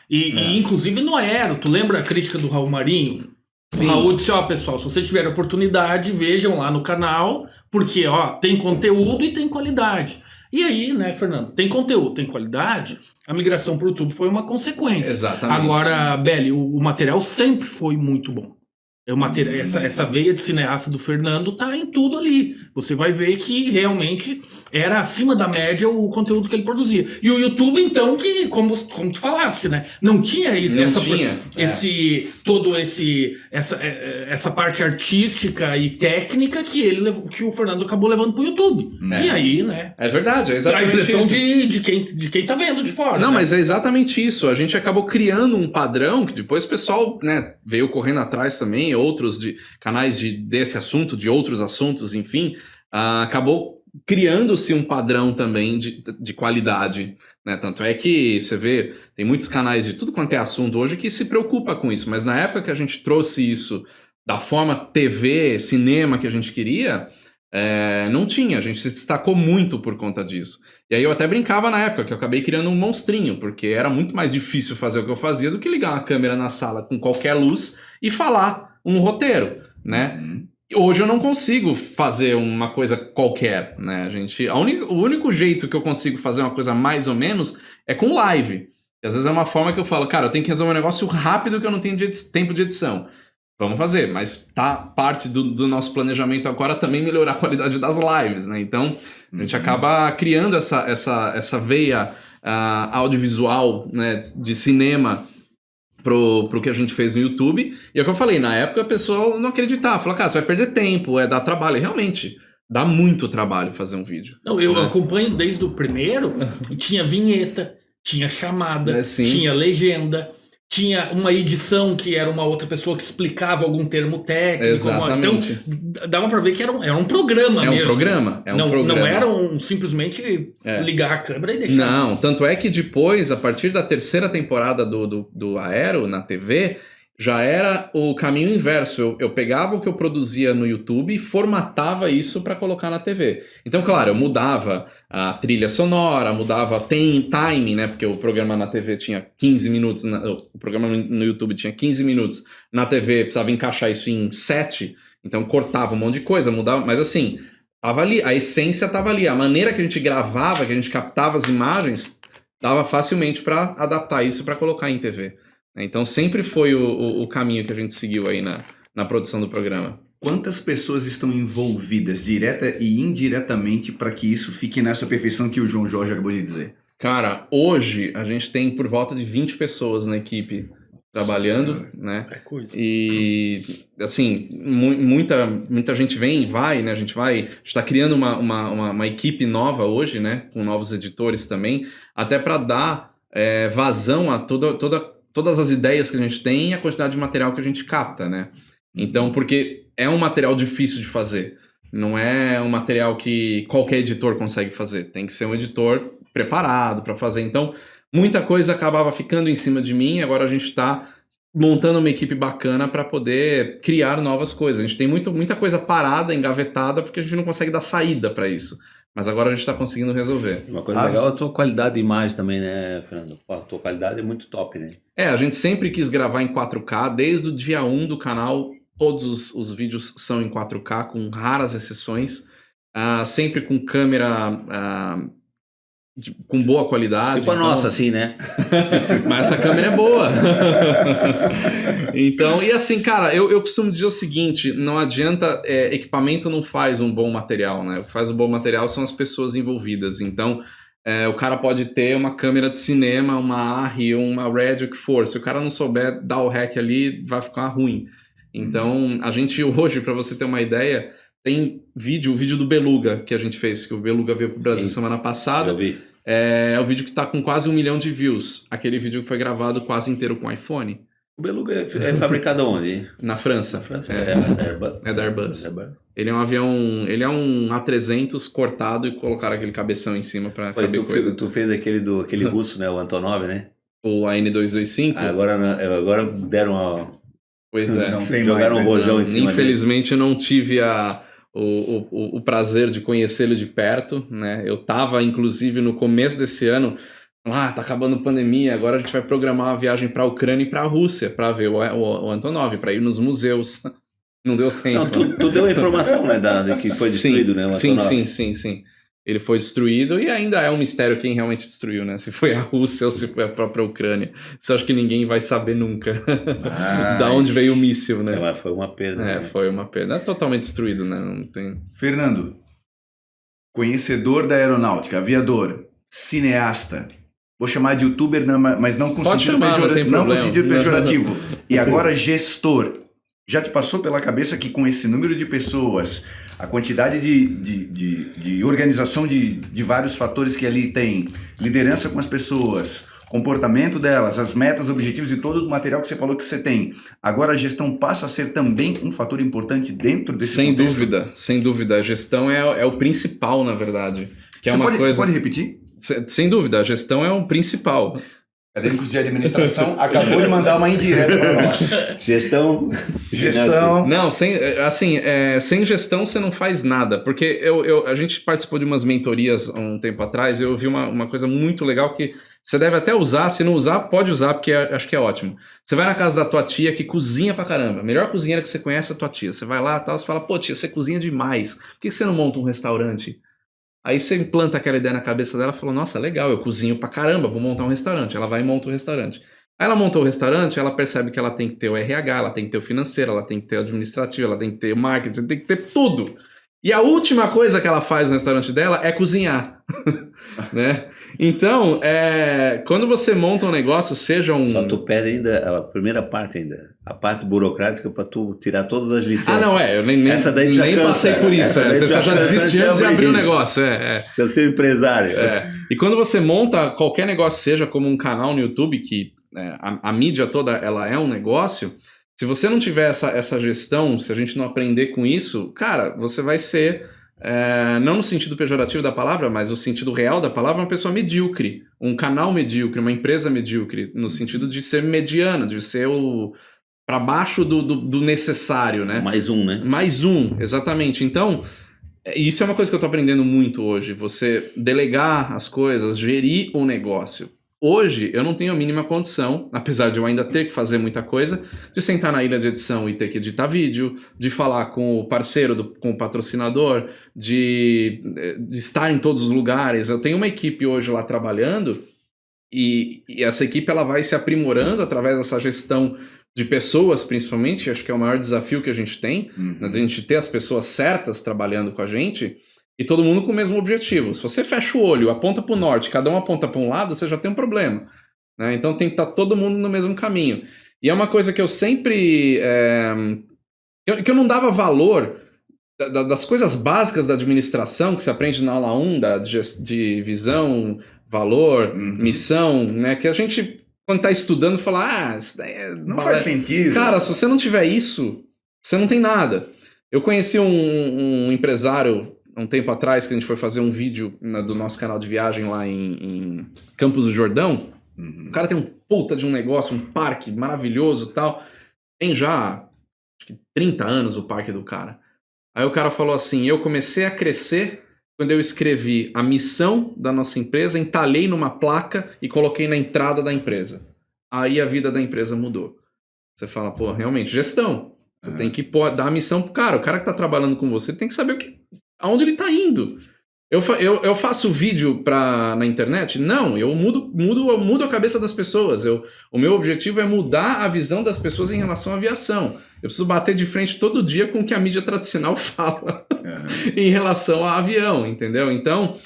E inclusive no Aero, tu lembra a crítica do Raul Marinho? Sim. O Raul disse, pessoal, se vocês tiverem oportunidade, vejam lá no canal, porque, tem conteúdo e tem qualidade. E aí, né, Fernando, tem conteúdo, tem qualidade, a migração para o YouTube foi uma consequência. Exatamente. Agora, Belly, o material sempre foi muito bom. Essa veia de cineasta do Fernando tá em tudo ali. Você vai ver que realmente era acima da média o conteúdo que ele produzia. E o YouTube, então, que, como tu falaste, né? Não tinha isso, essa parte artística e técnica que o Fernando acabou levando pro YouTube. E aí, né? É verdade, é exatamente a impressão isso. de quem tá vendo de fora. Não, né? mas é exatamente isso. A gente acabou criando um padrão que depois o pessoal, né, veio correndo atrás também, outros canais desse assunto, de outros assuntos, enfim, acabou criando-se um padrão também de qualidade, né? Tanto é que você vê, tem muitos canais de tudo quanto é assunto hoje que se preocupa com isso, mas na época que a gente trouxe isso da forma TV, cinema que a gente queria, não tinha, a gente se destacou muito por conta disso. E aí eu até brincava na época que eu acabei criando um monstrinho, porque era muito mais difícil fazer o que eu fazia do que ligar uma câmera na sala com qualquer luz e falar um roteiro, né? Hoje eu não consigo fazer uma coisa qualquer, né? O único jeito que eu consigo fazer uma coisa mais ou menos é com live. E às vezes é uma forma que eu falo, cara, eu tenho que resolver um negócio rápido que eu não tenho tempo de edição. Vamos fazer, mas tá parte do nosso planejamento agora também melhorar a qualidade das lives, né? Então, a gente acaba criando essa veia audiovisual, né, de cinema pro que a gente fez no YouTube. E é o que eu falei, na época a pessoa não acreditava, falava, cara, você vai perder tempo, dá trabalho. E realmente, dá muito trabalho fazer um vídeo. Não, eu acompanho desde o primeiro, tinha vinheta, tinha chamada, tinha legenda, tinha uma edição que era uma outra pessoa que explicava algum termo técnico. Exatamente. Então, dava pra ver que era um programa mesmo. Não era simplesmente ligar a câmera e deixar. Não, tanto é que depois, a partir da terceira temporada do Aero na TV, já era o caminho inverso. Eu pegava o que eu produzia no YouTube e formatava isso para colocar na TV. Então, claro, eu mudava a trilha sonora, mudava time, né? Porque o programa na TV tinha 15 minutos, o programa no YouTube tinha 15 minutos. Na TV precisava encaixar isso em 7, então cortava um monte de coisa, mudava, mas assim, tava ali, a essência tava ali. A maneira que a gente gravava, que a gente captava as imagens, dava facilmente para adaptar isso para colocar em TV. Então sempre foi o caminho que a gente seguiu aí na produção do programa. Quantas pessoas estão envolvidas, direta e indiretamente, para que isso fique nessa perfeição que o João Jorge acabou de dizer? Cara, hoje a gente tem por volta de 20 pessoas na equipe trabalhando, né? É coisa. E, assim, muita gente vem e vai, né? A gente está criando uma equipe nova hoje, né? Com novos editores também, até para dar vazão a todas as ideias que a gente tem e a quantidade de material que a gente capta, né? Então, porque é um material difícil de fazer. Não é um material que qualquer editor consegue fazer. Tem que ser um editor preparado para fazer. Então, muita coisa acabava ficando em cima de mim. Agora a gente está montando uma equipe bacana para poder criar novas coisas. A gente tem muita coisa parada, engavetada, porque a gente não consegue dar saída para isso. Mas agora a gente está conseguindo resolver. Uma coisa legal é a tua qualidade de imagem também, né, Fernando? Pô, a tua qualidade é muito top, né? A gente sempre quis gravar em 4K. Desde o dia 1 do canal, todos os vídeos são em 4K, com raras exceções. Sempre com câmera com boa qualidade. Tipo a nossa, assim, né? Mas essa câmera é boa. Então, e assim, cara, eu costumo dizer o seguinte, não adianta, equipamento não faz um bom material, né? O que faz um bom material são as pessoas envolvidas. Então, o cara pode ter uma câmera de cinema, uma ARRI, uma Red, o que for. Se o cara não souber dar o REC ali, vai ficar ruim. Então, a gente hoje, para você ter uma ideia, tem o vídeo do Beluga que a gente fez, que o Beluga veio pro Brasil semana passada. Eu vi. É o vídeo que tá com quase 1 milhão de views. Aquele vídeo que foi gravado quase inteiro com iPhone. O Beluga é fabricado onde? Na França. Na França? É da Airbus? É da Airbus. Ele é um avião... Ele é um A300 cortado e colocaram aquele cabeção em cima pra caber coisa. Tu fez aquele russo, né? O Antonov, né? O AN225. Agora deram uma... Pois é. Não tem jogaram mais, um rojão em cima. Infelizmente eu não tive o prazer de conhecê-lo de perto, né? Eu tava, inclusive, no começo desse ano, tá acabando a pandemia, agora a gente vai programar uma viagem para a Ucrânia e para a Rússia para ver o Antonov, para ir nos museus. Não deu tempo. Não, tu deu a informação, né, de que foi destruído, né? O Antonov. Sim. ele foi destruído e ainda é um mistério quem realmente destruiu, né? Se foi a Rússia ou se foi a própria Ucrânia. Isso eu acho que ninguém vai saber nunca. Da onde veio o míssil, né? Mas foi uma perda. É, né? foi uma perda. É totalmente destruído, né? Não tem... Fernando, conhecedor da aeronáutica, aviador, cineasta, vou chamar de youtuber, mas não com Pode sentido, chamar, não tem não com problema. sentido pejorativo. E agora gestor. Já te passou pela cabeça que com esse número de pessoas, a quantidade de organização de vários fatores que ali tem, liderança com as pessoas, comportamento delas, as metas, objetivos e todo o material que você falou que você tem, agora a gestão passa a ser também um fator importante dentro desse contexto? Sem dúvida. A gestão é o principal, na verdade. Que é uma coisa... Você pode repetir? Sem dúvida, a gestão é o principal. Acadêmicos de administração acabou de mandar uma indireta para nós. Gestão. Não, sem gestão você não faz nada. Porque a gente participou de umas mentorias há um tempo atrás, eu vi uma coisa muito legal que você deve até usar, se não usar, pode usar, porque acho que é ótimo. Você vai na casa da tua tia que cozinha pra caramba. A melhor cozinheira que você conhece é a tua tia. Você vai lá e tal, você fala, pô tia, você cozinha demais. Por que você não monta um restaurante? Aí você implanta aquela ideia na cabeça dela e fala, nossa, legal, eu cozinho pra caramba, vou montar um restaurante. Ela vai e monta o restaurante. Aí ela montou o restaurante, ela percebe que ela tem que ter o RH, ela tem que ter o financeiro, ela tem que ter o administrativo, ela tem que ter o marketing, tem que ter tudo. E a última coisa que ela faz no restaurante dela é cozinhar. Né? Então, quando você monta um negócio, seja um... Só tu perde ainda a primeira parte ainda. A parte burocrática para tu tirar todas as licenças. Ah, não, eu nem passei por isso. A pessoa já desistiu antes de abrir o negócio. Se eu ser empresário. E quando você monta qualquer negócio, seja como um canal no YouTube, que a mídia toda ela é um negócio, se você não tiver essa gestão, se a gente não aprender com isso, cara, você vai ser, não no sentido pejorativo da palavra, mas no sentido real da palavra, uma pessoa medíocre, um canal medíocre, uma empresa medíocre, no sentido de ser mediano, de ser para baixo do necessário, né? Mais um, né? Mais um, exatamente. Então, isso é uma coisa que eu tô aprendendo muito hoje, você delegar as coisas, gerir o negócio. Hoje, eu não tenho a mínima condição, apesar de eu ainda ter que fazer muita coisa, de sentar na ilha de edição e ter que editar vídeo, de falar com o parceiro, com o patrocinador, de estar em todos os lugares. Eu tenho uma equipe hoje lá trabalhando e essa equipe ela vai se aprimorando através dessa gestão de pessoas, principalmente. Acho que é o maior desafio que a gente tem, né, de a gente ter as pessoas certas trabalhando com a gente. E todo mundo com o mesmo objetivo. Se você fecha o olho, aponta para o norte, cada um aponta para um lado, você já tem um problema. Né? Então tem que estar todo mundo no mesmo caminho. E é uma coisa que eu sempre... que eu não dava valor das coisas básicas da administração, que você aprende na aula 1, de visão, valor, missão, né? Que a gente, quando está estudando, fala, isso daí não faz sentido. Cara, se você não tiver isso, você não tem nada. Eu conheci um empresário... um tempo atrás, que a gente foi fazer um vídeo do nosso canal de viagem lá em Campos do Jordão. O cara tem um puta de um negócio, um parque maravilhoso e tal. Tem já, acho que 30 anos o parque do cara. Aí o cara falou assim, eu comecei a crescer quando eu escrevi a missão da nossa empresa, entalhei numa placa e coloquei na entrada da empresa. Aí a vida da empresa mudou. Você fala, pô, realmente, gestão. Você tem que dar a missão pro cara. O cara que tá trabalhando com você tem que saber aonde ele tá indo. Eu faço vídeo na internet? Não, eu mudo a cabeça das pessoas. O meu objetivo é mudar a visão das pessoas em relação à aviação. Eu preciso bater de frente todo dia com o que a mídia tradicional fala em relação a avião, entendeu? Então,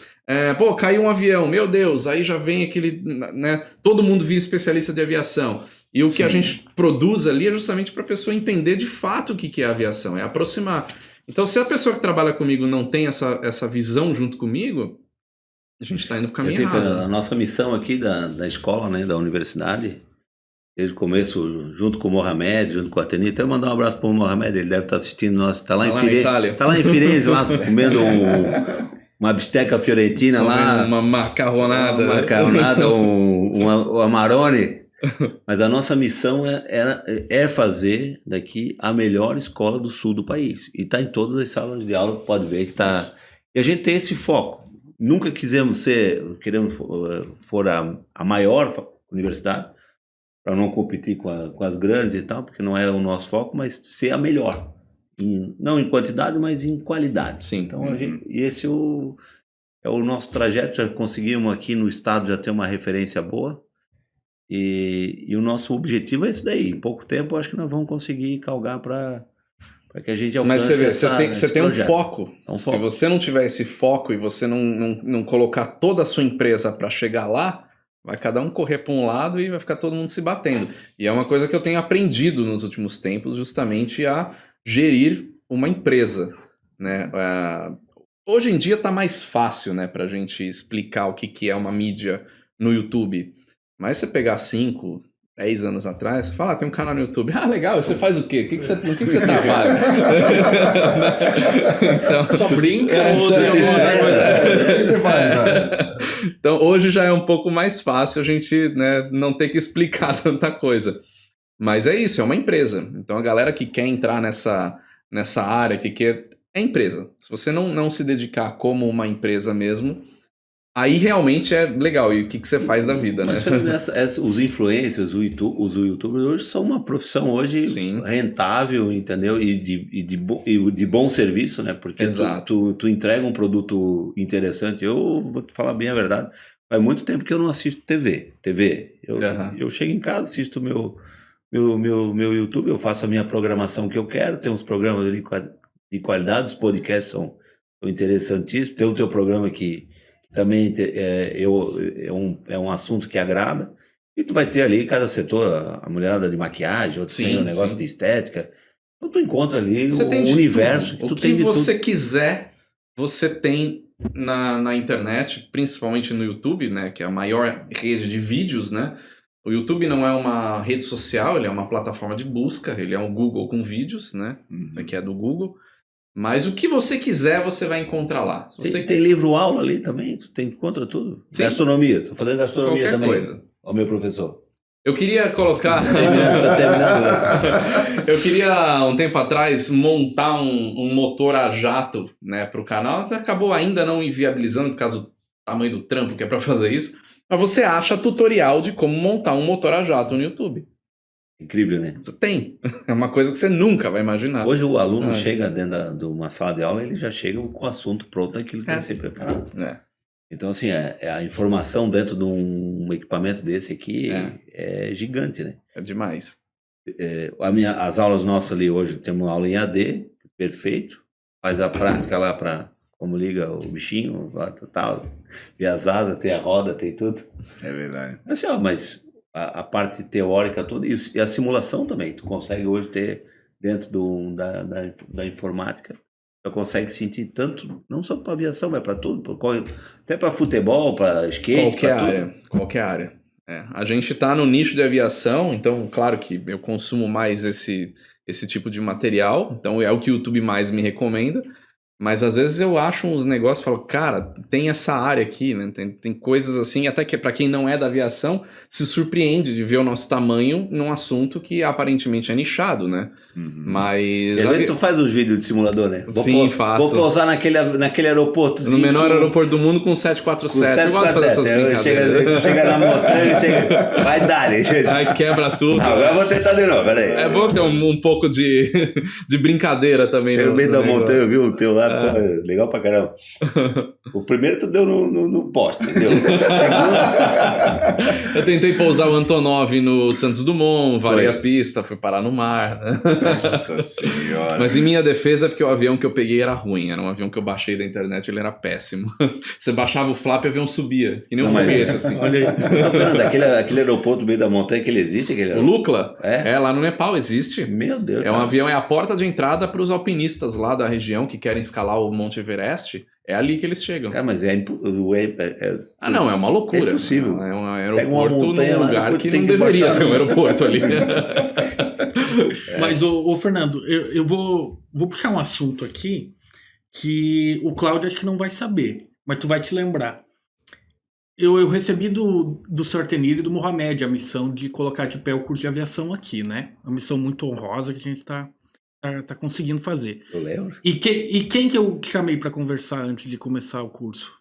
caiu um avião, meu Deus, aí já vem aquele, né, todo mundo vira especialista de aviação. E o que a gente produz ali é justamente para a pessoa entender de fato o que é a aviação, é aproximar. Então, se a pessoa que trabalha comigo não tem essa visão junto comigo, a gente está indo para o caminho errado. A nossa missão aqui da escola, né, da universidade, desde o começo, junto com o Mohamed, junto com a Teni, até mandar um abraço para o Mohamed, ele deve estar assistindo nós, está lá em Firenze, está lá em Firenze, lá comendo uma bisteca fiorentina lá, uma macarronada, um amarone. Mas a nossa missão é fazer daqui a melhor escola do sul do país. E está em todas as salas de aula, pode ver que está. E a gente tem esse foco. Nunca queremos for a maior universidade, para não competir com as grandes e tal, porque não é o nosso foco, mas ser a melhor. Não em quantidade, mas em qualidade. Sim. Então, o nosso trajeto, já conseguimos aqui no estado já ter uma referência boa. E o nosso objetivo é isso daí. Em pouco tempo, eu acho que nós vamos conseguir calgar para que a gente alcance. Mas você vê, você tem um foco. Um Se você não tiver esse foco e você não colocar toda a sua empresa para chegar lá, vai cada um correr para um lado e vai ficar todo mundo se batendo. E é uma coisa que eu tenho aprendido nos últimos tempos, justamente a gerir uma empresa, né? Hoje em dia está mais fácil, né, para a gente explicar o que é uma mídia no YouTube. Mas você pegar 5, 10 anos atrás, você fala, tem um canal no YouTube. Ah, legal, você faz o quê? O que você trabalha? Então, só brinca. Então, hoje já é um pouco mais fácil a gente, né, não ter que explicar tanta coisa. Mas é isso, é uma empresa. Então, a galera que quer entrar nessa área, que quer... É empresa. Se você não se dedicar como uma empresa mesmo... Aí realmente é legal. E o que você faz da vida, né? Mas os influencers, os youtubers hoje são uma profissão hoje rentável, entendeu? E de bom serviço, né? Porque tu entrega um produto interessante. Eu vou te falar bem a verdade. Faz muito tempo que eu não assisto TV. Eu chego em casa, assisto meu YouTube, eu faço a minha programação que eu quero. Tem uns programas ali de qualidade, os podcasts são interessantíssimos. Tem o teu programa que também é um assunto que agrada, e tu vai ter ali cada setor, a mulherada de maquiagem, outro tem um negócio de estética, então tu encontra ali o universo que tu tem de tudo. O que você quiser, você tem na internet, principalmente no YouTube, né, que é a maior rede de vídeos, né? O YouTube não é uma rede social, ele é uma plataforma de busca, ele é um Google com vídeos, né, que é do Google. Mas o que você quiser, você vai encontrar lá. Tem livro-aula ali também? Tu encontra tudo? Sim. Gastronomia. Estou fazendo gastronomia qualquer também. Coisa. Ó, meu professor. Eu queria colocar... Tá terminando. Eu queria, um tempo atrás, montar um motor a jato, né, para o canal. Acabou ainda não inviabilizando, por causa do tamanho do trampo que é para fazer isso. Mas você acha tutorial de como montar um motor a jato no YouTube. Incrível, né? Tem. É uma coisa que você nunca vai imaginar. Hoje o aluno chega dentro de uma sala de aula, ele já chega com o assunto pronto, aquilo que tem que ser preparado. Então, assim, a informação dentro de um equipamento desse aqui é gigante, né? É demais. As aulas nossas ali hoje, temos uma aula em AD, perfeito. Faz a prática lá para como liga o bichinho, tal. E as asas, tem a roda, tem tudo. É verdade. Assim, mas... A parte teórica toda e a simulação também. Tu consegue hoje ter dentro da informática, tu consegue sentir tanto, não só para aviação, mas para tudo, até para futebol, para skate, qualquer área. A gente está no nicho de aviação, então claro que eu consumo mais esse tipo de material, então é o que o YouTube mais me recomenda. Mas às vezes eu acho uns negócios e falo, cara, tem essa área aqui, né? Tem coisas assim, até que para quem não é da aviação, se surpreende de ver o nosso tamanho num assunto que aparentemente é nichado, né? Mas... E às vezes tu faz os vídeos de simulador, né? Faço. Vou pousar naquele aeroporto. No menor aeroporto do mundo com 747. Eu gosto de fazer essas brincadeiras. Chega na montanha, vai dar. Aí quebra tudo. Agora eu vou tentar de novo, peraí. É bom ter um pouco de brincadeira também. Chega no meio da montanha, viu o teu lá, pô, legal pra caramba. O primeiro tu deu no poste, entendeu? Eu tentei pousar o Antonov no Santos Dumont, varei a pista, fui parar no mar, né? Nossa senhora. Mas em minha defesa é porque o avião que eu peguei era ruim, era um avião que eu baixei da internet, ele era péssimo. Você baixava o flap e o avião subia, que nem um foguete, assim. Olha aí. Tá falando aquele aeroporto no meio da montanha que ele existe? O Lukla? Lá no Nepal existe. Meu Deus. É um avião, é a porta de entrada para os alpinistas lá da região que querem escalar o Monte Everest. É ali que eles chegam. Cara, mas não, é uma loucura. É impossível. É um aeroporto num lugar que não deveria ter um aeroporto ali. Mas, ô Fernando, eu vou puxar um assunto aqui que o Cláudio acho que não vai saber, mas tu vai te lembrar. Eu recebi do Sr. Tenir e do Mohamed a missão de colocar de pé o curso de aviação aqui, né? Uma missão muito honrosa que a gente tá conseguindo fazer. Eu lembro. E quem que eu chamei para conversar antes de começar o curso?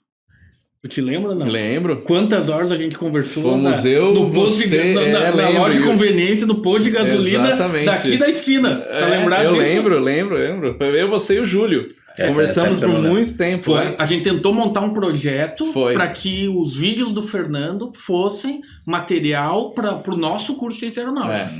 Tu te lembra, não? Lembro. Quantas horas a gente conversou? Fomos no posto na loja de conveniência, no posto de gasolina. Exatamente. Daqui da esquina. Tá lembrado eu disso? lembro. Eu, você e o Júlio. Conversamos por muito tempo. A gente tentou montar um projeto Foi. para que os vídeos do Fernando fossem material para o nosso curso de ciências aeronáuticas.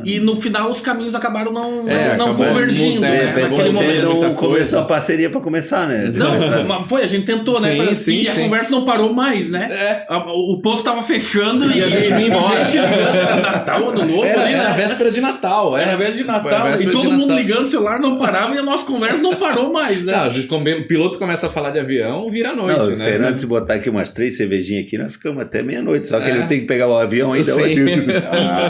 E no final os caminhos acabaram não convergindo. Naquele momento começou a parceria para começar, né? Não, foi, a gente tentou, né? E a conversa não parou mais, né? O posto tava fechando e a gente ia embora. Era Natal, Ano Novo. Era véspera de Natal. Era véspera de Natal. E todo mundo ligando o celular, não parava e a nossa conversa não parou mais, né? O piloto começa a falar de avião, vira a noite, né? Fernando, se botar aqui umas 3 cervejinhas aqui, nós ficamos até meia-noite. Só que ele tem que pegar o avião ainda.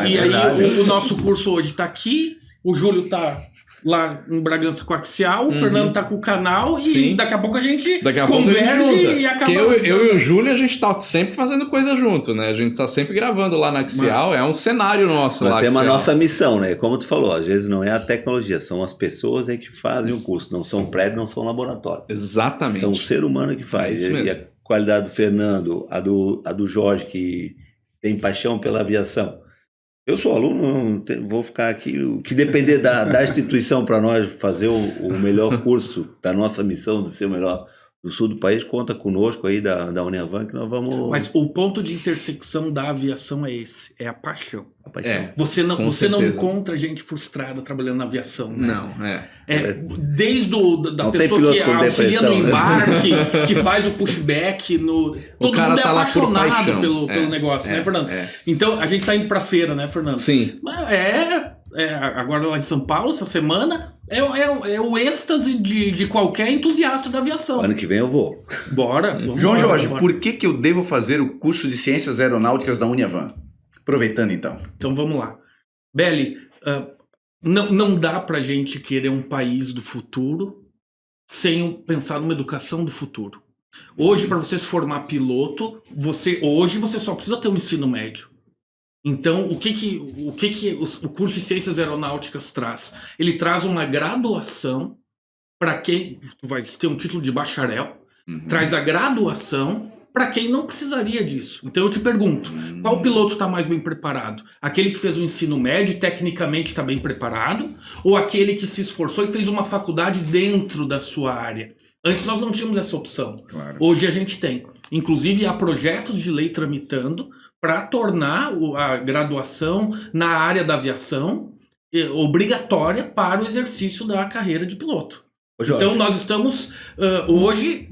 E aí o nosso curso hoje tá aqui, o Júlio tá lá em Bragança Coaxial, o Fernando tá com o canal e daqui a pouco a gente converge e acaba... Porque eu e o Júlio, a gente tá sempre fazendo coisa junto, né? A gente tá sempre gravando lá na Axial, é um cenário nosso lá. Nós temos a nossa missão, né? Como tu falou, às vezes não é a tecnologia, são as pessoas aí que fazem o curso, não são prédios, não são laboratórios. Exatamente. São o ser humano que faz. É isso mesmo. E a qualidade do Fernando, a do Jorge, que tem paixão pela aviação. Eu sou aluno, vou ficar aqui. O que depender da instituição para nós fazer o melhor curso da nossa missão de ser o melhor do sul do país, conta conosco aí da Uniavan que nós vamos... Mas o ponto de intersecção da aviação é esse, é a paixão. A paixão. Você não encontra gente frustrada trabalhando na aviação, né? Não, desde da pessoa que auxilia no embarque, que faz o pushback, todo cara mundo é tá lá por apaixonado paixão. pelo negócio, né, Fernando? Então, a gente tá indo pra feira, né, Fernando? Sim. Agora lá em São Paulo, essa semana, é o êxtase de qualquer entusiasta da aviação. Ano que vem eu vou. Bora. João Jorge, por que eu devo fazer o curso de Ciências Aeronáuticas da Uniavan? Aproveitando então. Então vamos lá. Belly, não dá pra gente querer um país do futuro sem pensar numa educação do futuro. Hoje, para você se formar piloto, hoje você só precisa ter um ensino médio. Então, o que o curso de Ciências Aeronáuticas traz? Ele traz uma graduação para quem vai ter um título de bacharel, traz a graduação para quem não precisaria disso. Então eu te pergunto, qual piloto está mais bem preparado? Aquele que fez o ensino médio e tecnicamente está bem preparado? Ou aquele que se esforçou e fez uma faculdade dentro da sua área? Antes nós não tínhamos essa opção. Claro. Hoje a gente tem. Inclusive há projetos de lei tramitando para tornar a graduação na área da aviação obrigatória para o exercício da carreira de piloto. Então nós estamos hoje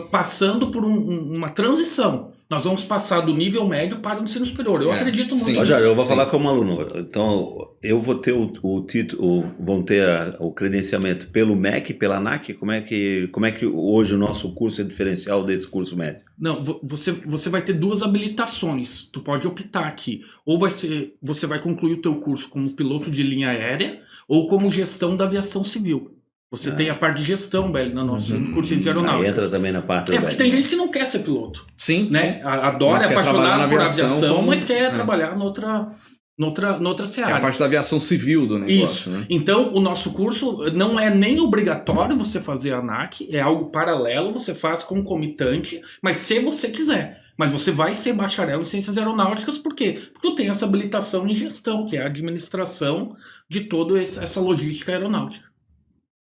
passando por uma transição. Nós vamos passar do nível médio para o ensino superior. Eu acredito muito nisso. Jorge, eu vou falar como aluno. Então, eu vou ter o título, vão ter o credenciamento pelo MEC, pela ANAC? Como é que hoje o nosso curso é diferencial desse curso médio? Não, você vai ter 2 habilitações. Tu pode optar aqui. Ou você vai concluir o teu curso como piloto de linha aérea ou como gestão da aviação civil. Você tem a parte de gestão, Belly, no nosso curso de aeronáutica. Entra também na parte porque tem gente que não quer ser piloto. Sim. Né? Adora, é apaixonado por aviação, mas quer trabalhar noutra seara. Que é a parte da aviação civil do negócio. Isso. Né? Então, o nosso curso não é nem obrigatório você fazer a ANAC, é algo paralelo, você faz concomitante, mas se você quiser. Mas você vai ser bacharel em Ciências Aeronáuticas, por quê? Porque eu tenho essa habilitação em gestão, que é a administração de toda essa logística aeronáutica.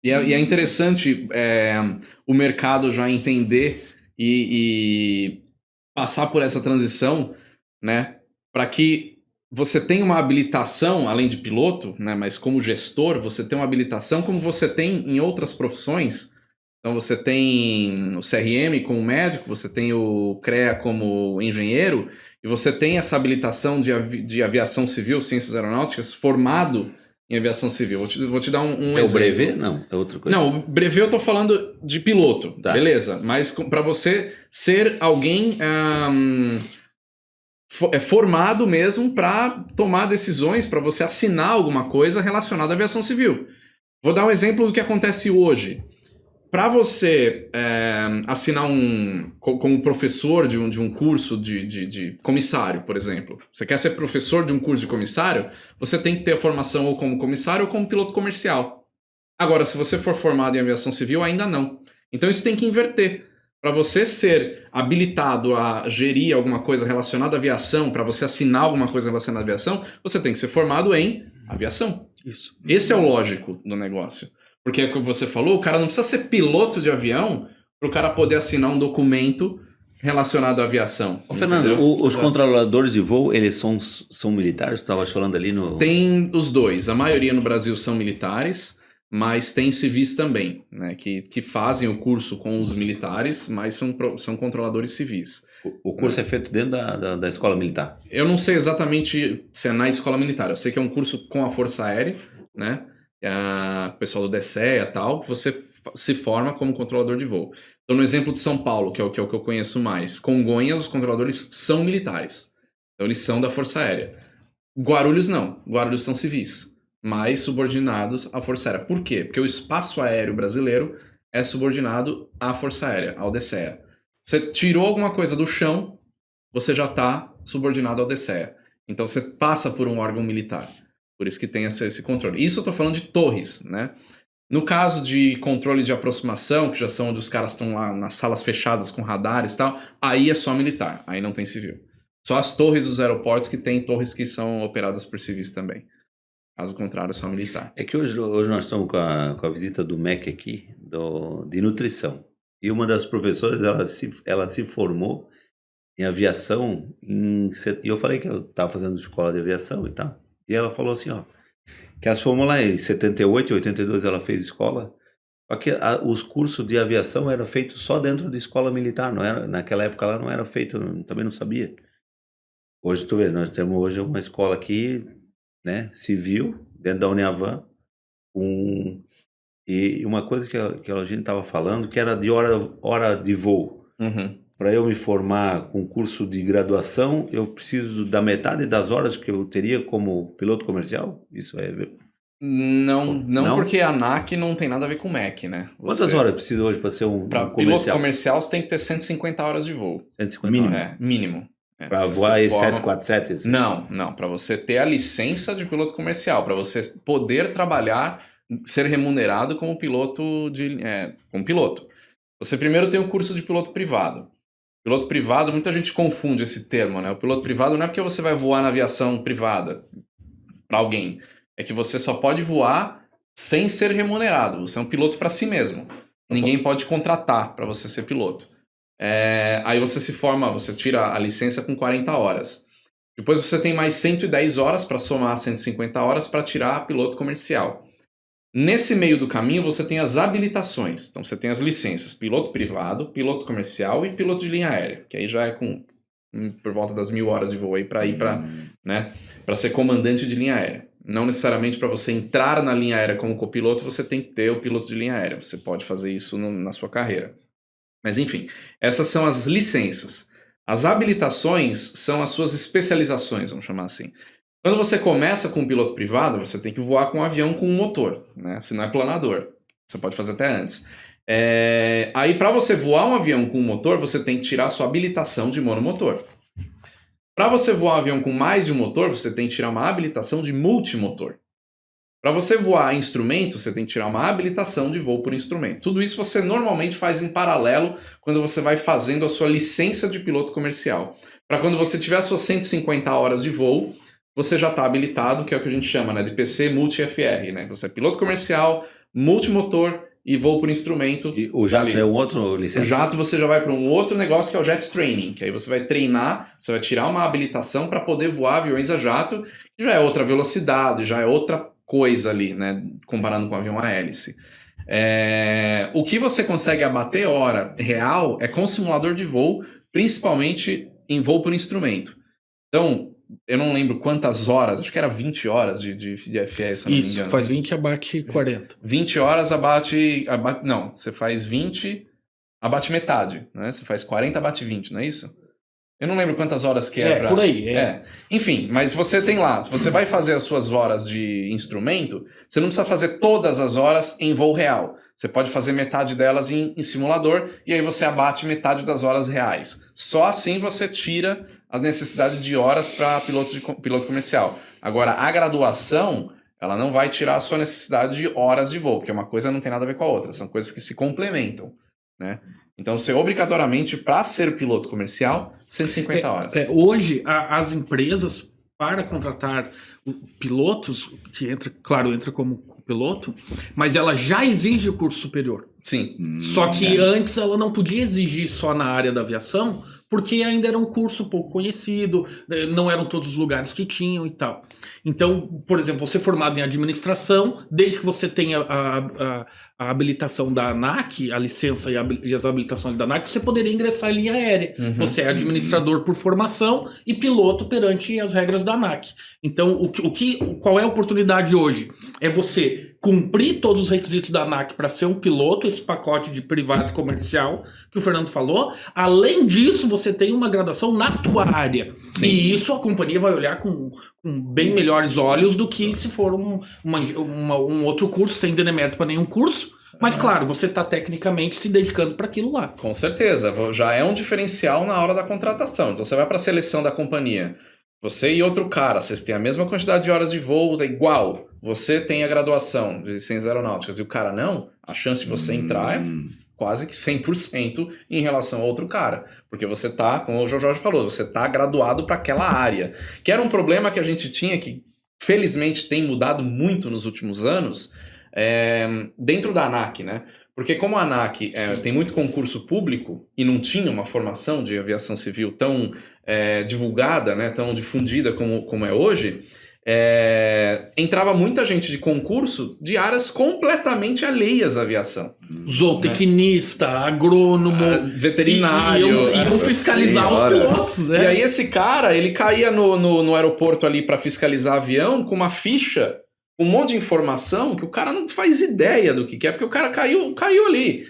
E é interessante o mercado já entender e passar por essa transição, né, para que você tenha uma habilitação, além de piloto, né, mas como gestor, você tem uma habilitação como você tem em outras profissões. Então você tem o CRM como médico, você tem o CREA como engenheiro, e você tem essa habilitação de aviação civil, ciências aeronáuticas, formado em aviação civil. Vou te dar um exemplo. É o brevet? Não, é outra coisa. Não, o brevet eu tô falando de piloto, tá. Beleza. Mas para você ser alguém formado mesmo para tomar decisões, para você assinar alguma coisa relacionada à aviação civil. Vou dar um exemplo do que acontece hoje. Para você assinar como professor de um curso de comissário, por exemplo, você quer ser professor de um curso de comissário, você tem que ter a formação ou como comissário ou como piloto comercial. Agora, se você for formado em aviação civil, ainda não. Então isso tem que inverter. Para você ser habilitado a gerir alguma coisa relacionada à aviação, para você assinar alguma coisa relacionada à aviação, você tem que ser formado em aviação. Isso. Esse é o lógico do negócio. Porque é o que você falou, o cara não precisa ser piloto de avião para o cara poder assinar um documento relacionado à aviação. Ô, Fernando, os controladores de voo, eles são militares? Tu estava falando ali no... Tem os dois. A maioria no Brasil são militares, mas tem civis também, né? Que fazem o curso com os militares, mas são controladores civis. O curso é feito dentro da escola militar? Eu não sei exatamente se é na escola militar. Eu sei que é um curso com a Força Aérea, né? O pessoal do DCEA e tal, que você se forma como controlador de voo. Então, no exemplo de São Paulo, que é o que eu conheço mais, Congonhas, os controladores são militares. Então, eles são da Força Aérea. Guarulhos não. Guarulhos são civis, mas subordinados à Força Aérea. Por quê? Porque o espaço aéreo brasileiro é subordinado à Força Aérea, ao DCEA. Você tirou alguma coisa do chão, você já está subordinado ao DCEA. Então, você passa por um órgão militar. Por isso que tem esse controle. Isso eu estou falando de torres, né? No caso de controle de aproximação, que já são onde os caras estão lá nas salas fechadas com radares e tal, aí é só militar, aí não tem civil. Só as torres dos aeroportos que tem torres que são operadas por civis também. Caso contrário, é só militar. É que hoje nós estamos com a visita do MEC aqui, de nutrição. E uma das professoras, ela se formou em aviação, e eu falei que eu estava fazendo escola de aviação e tal. E ela falou assim, ó, que ela se formou lá em 78 e 82 ela fez escola, só que os cursos de aviação eram feitos só dentro de escola militar, não era, naquela época lá não era feito, também não sabia. Hoje, tu vê, nós temos hoje uma escola aqui, né, civil, dentro da Uniavan, e uma coisa que a gente estava falando, que era de hora de voo. Uhum. Para eu me formar com curso de graduação, eu preciso da metade das horas que eu teria como piloto comercial? Isso é... Não, porque a ANAC não tem nada a ver com o MEC, né? Quantas horas precisa hoje para ser um comercial? Piloto comercial, você tem que ter 150 horas de voo. 150 mínimo. horas? Mínimo. Para voar esse 747? Assim? Não. Para você ter a licença de piloto comercial, para você poder trabalhar, ser remunerado como piloto. Como piloto. Você primeiro tem o curso de piloto privado. Piloto privado, muita gente confunde esse termo, né? O piloto privado não é porque você vai voar na aviação privada para alguém. É que você só pode voar sem ser remunerado. Você é um piloto para si mesmo. Ninguém pode contratar para você ser piloto. Aí você se forma, você tira a licença com 40 horas. Depois você tem mais 110 horas para somar 150 horas para tirar piloto comercial. Nesse meio do caminho você tem as habilitações. Então você tem as licenças piloto privado, piloto comercial e piloto de linha aérea, que aí já é por volta das 1000 horas de voo aí para ir para ser comandante de linha aérea. Não necessariamente para você entrar na linha aérea como copiloto, você tem que ter o piloto de linha aérea. Você pode fazer isso na sua carreira. Mas enfim, essas são as licenças. As habilitações são as suas especializações, vamos chamar assim. Quando você começa com um piloto privado, você tem que voar com um avião com um motor, né? Se não é planador. Você pode fazer até antes. Aí, para você voar um avião com um motor, você tem que tirar a sua habilitação de monomotor. Para você voar um avião com mais de um motor, você tem que tirar uma habilitação de multimotor. Para você voar instrumento, você tem que tirar uma habilitação de voo por instrumento. Tudo isso você normalmente faz em paralelo quando você vai fazendo a sua licença de piloto comercial. Para quando você tiver as suas 150 horas de voo, você já está habilitado, que é o que a gente chama, né, de PC Multi-FR. Né? Você é piloto comercial, multimotor e voo por instrumento. E o jato é um outro licença? O jato você já vai para um outro negócio que é o Jet Training, que aí você vai treinar, você vai tirar uma habilitação para poder voar aviões a jato, que já é outra velocidade, já é outra coisa ali, né, comparando com um avião a hélice. O que você consegue abater hora real é com simulador de voo, principalmente em voo por instrumento. Então, eu não lembro quantas horas, acho que era 20 horas de FE, se eu não me engano. Isso, faz 20, abate 40. 20 horas abate... Não, você faz 20, abate metade, né? Você faz 40, abate 20, não é isso? Eu não lembro quantas horas que é. Por aí. Enfim, mas você tem lá, você vai fazer as suas horas de instrumento, você não precisa fazer todas as horas em voo real. Você pode fazer metade delas em simulador e aí você abate metade das horas reais. Só assim você tira a necessidade de horas para piloto comercial. Agora, a graduação, ela não vai tirar a sua necessidade de horas de voo, porque uma coisa não tem nada a ver com a outra, são coisas que se complementam, né? Então, você obrigatoriamente, para ser piloto comercial, 150 horas. Hoje, as empresas para contratar pilotos, que entra como piloto, mas ela já exige curso superior. Sim. Só que antes ela não podia exigir só na área da aviação, porque ainda era um curso pouco conhecido, não eram todos os lugares que tinham e tal. Então, por exemplo, você formado em administração, desde que você tenha a habilitação da ANAC, a licença e as habilitações da ANAC, você poderia ingressar em linha aérea. Você é administrador por formação e piloto perante as regras da ANAC. Então, qual é a oportunidade hoje? É você cumprir todos os requisitos da ANAC para ser um piloto, esse pacote de privado e comercial que o Fernando falou. Além disso, você tem uma graduação na tua área. Sim. E isso a companhia vai olhar com bem melhores olhos do que se for um outro curso, sem demérito para nenhum curso. Mas claro, você está tecnicamente se dedicando para aquilo lá. Com certeza, já é um diferencial na hora da contratação. Então você vai para a seleção da companhia, você e outro cara, vocês têm a mesma quantidade de horas de voo, é igual. Você tem a graduação de ciências aeronáuticas e o cara não, a chance de você entrar é quase que 100% em relação ao outro cara. Porque você tá, como o Jorge falou, você tá graduado para aquela área. Que era um problema que a gente tinha, que felizmente tem mudado muito nos últimos anos, dentro da ANAC, né? Porque como a ANAC tem muito concurso público e não tinha uma formação de aviação civil tão divulgada, né, tão difundida como é hoje, entrava muita gente de concurso de áreas completamente alheias à aviação. Zootecnista, agrônomo, veterinário. E iam fiscalizar os pilotos, né? E aí esse cara, ele caía no aeroporto ali para fiscalizar avião com uma ficha, um monte de informação que o cara não faz ideia do que é, porque o cara caiu ali.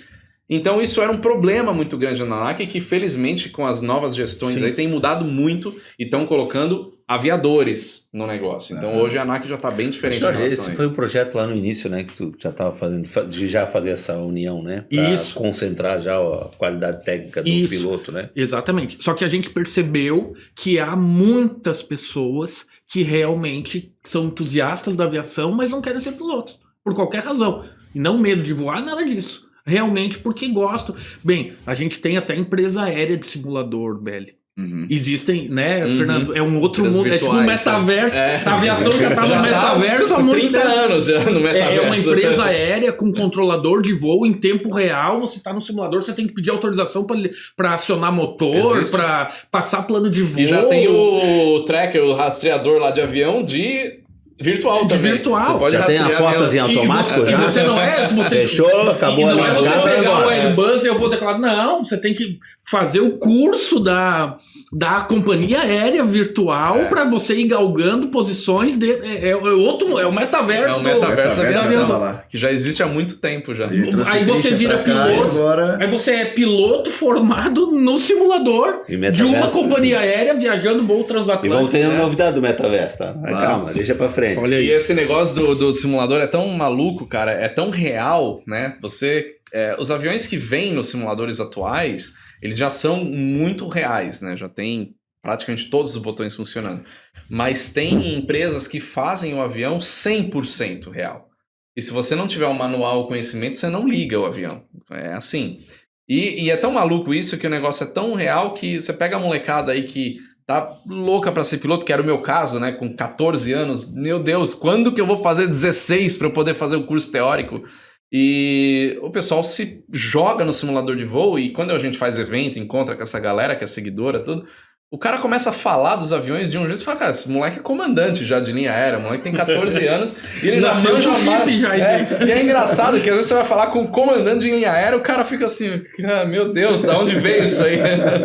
Então isso era um problema muito grande na ANAC, que felizmente com as novas gestões aí tem mudado muito e estão colocando aviadores no negócio. Então hoje a ANAC já está bem diferente. Jorge, esse foi o projeto lá no início, né, que tu já estava fazendo, de já fazer essa união, né, para concentrar já a qualidade técnica do piloto, né? Exatamente. Só que a gente percebeu que há muitas pessoas que realmente são entusiastas da aviação, mas não querem ser pilotos, por qualquer razão. E não medo de voar, nada disso. Realmente porque gostam. Bem, a gente tem até empresa aérea de simulador, Belli. Existem, né, Fernando? É um outro mundo, é tipo um metaverso. A aviação já tá no metaverso há muito 30 tempo. anos já no metaverso. É uma empresa aérea com controlador de voo em tempo real. Você tá no simulador, você tem que pedir autorização para acionar motor, para passar plano de voo. E já tem o tracker, o rastreador lá de avião virtual também. Virtual. Você pode já tem a portas em automático? E você não é... Fechou, acabou a linha. Não é você pegar o agora. Airbus e eu vou declarar. Não, você tem que fazer o curso da companhia aérea virtual para você ir galgando posições. É o metaverso. É o metaverso da aviação, lá. que já existe há muito tempo já. Aí você vira piloto. Agora... Aí você é piloto formado no simulador de uma companhia aérea viajando voo transatlântico. E vamos ter uma novidade do metaverso, tá? Calma, deixa pra frente. Olha aí. E esse negócio do simulador é tão maluco, cara, é tão real, né? Os aviões que vêm nos simuladores atuais, eles já são muito reais, né? Já tem praticamente todos os botões funcionando. Mas tem empresas que fazem o avião 100% real. E se você não tiver o manual ou conhecimento, você não liga o avião. É assim. E é tão maluco isso que o negócio é tão real que você pega a molecada aí que tá louca pra ser piloto, que era o meu caso, né? Com 14 anos. Meu Deus, quando que eu vou fazer 16 para eu poder fazer o curso teórico? E o pessoal se joga no simulador de voo e quando a gente faz evento, encontra com essa galera que é seguidora, tudo, o cara começa a falar dos aviões de um jeito e fala, cara, esse moleque é comandante já de linha aérea, o moleque tem 14 anos e ele já manja mais. E é engraçado que às vezes você vai falar com o comandante de linha aérea, o cara fica assim, meu Deus, da onde veio isso aí?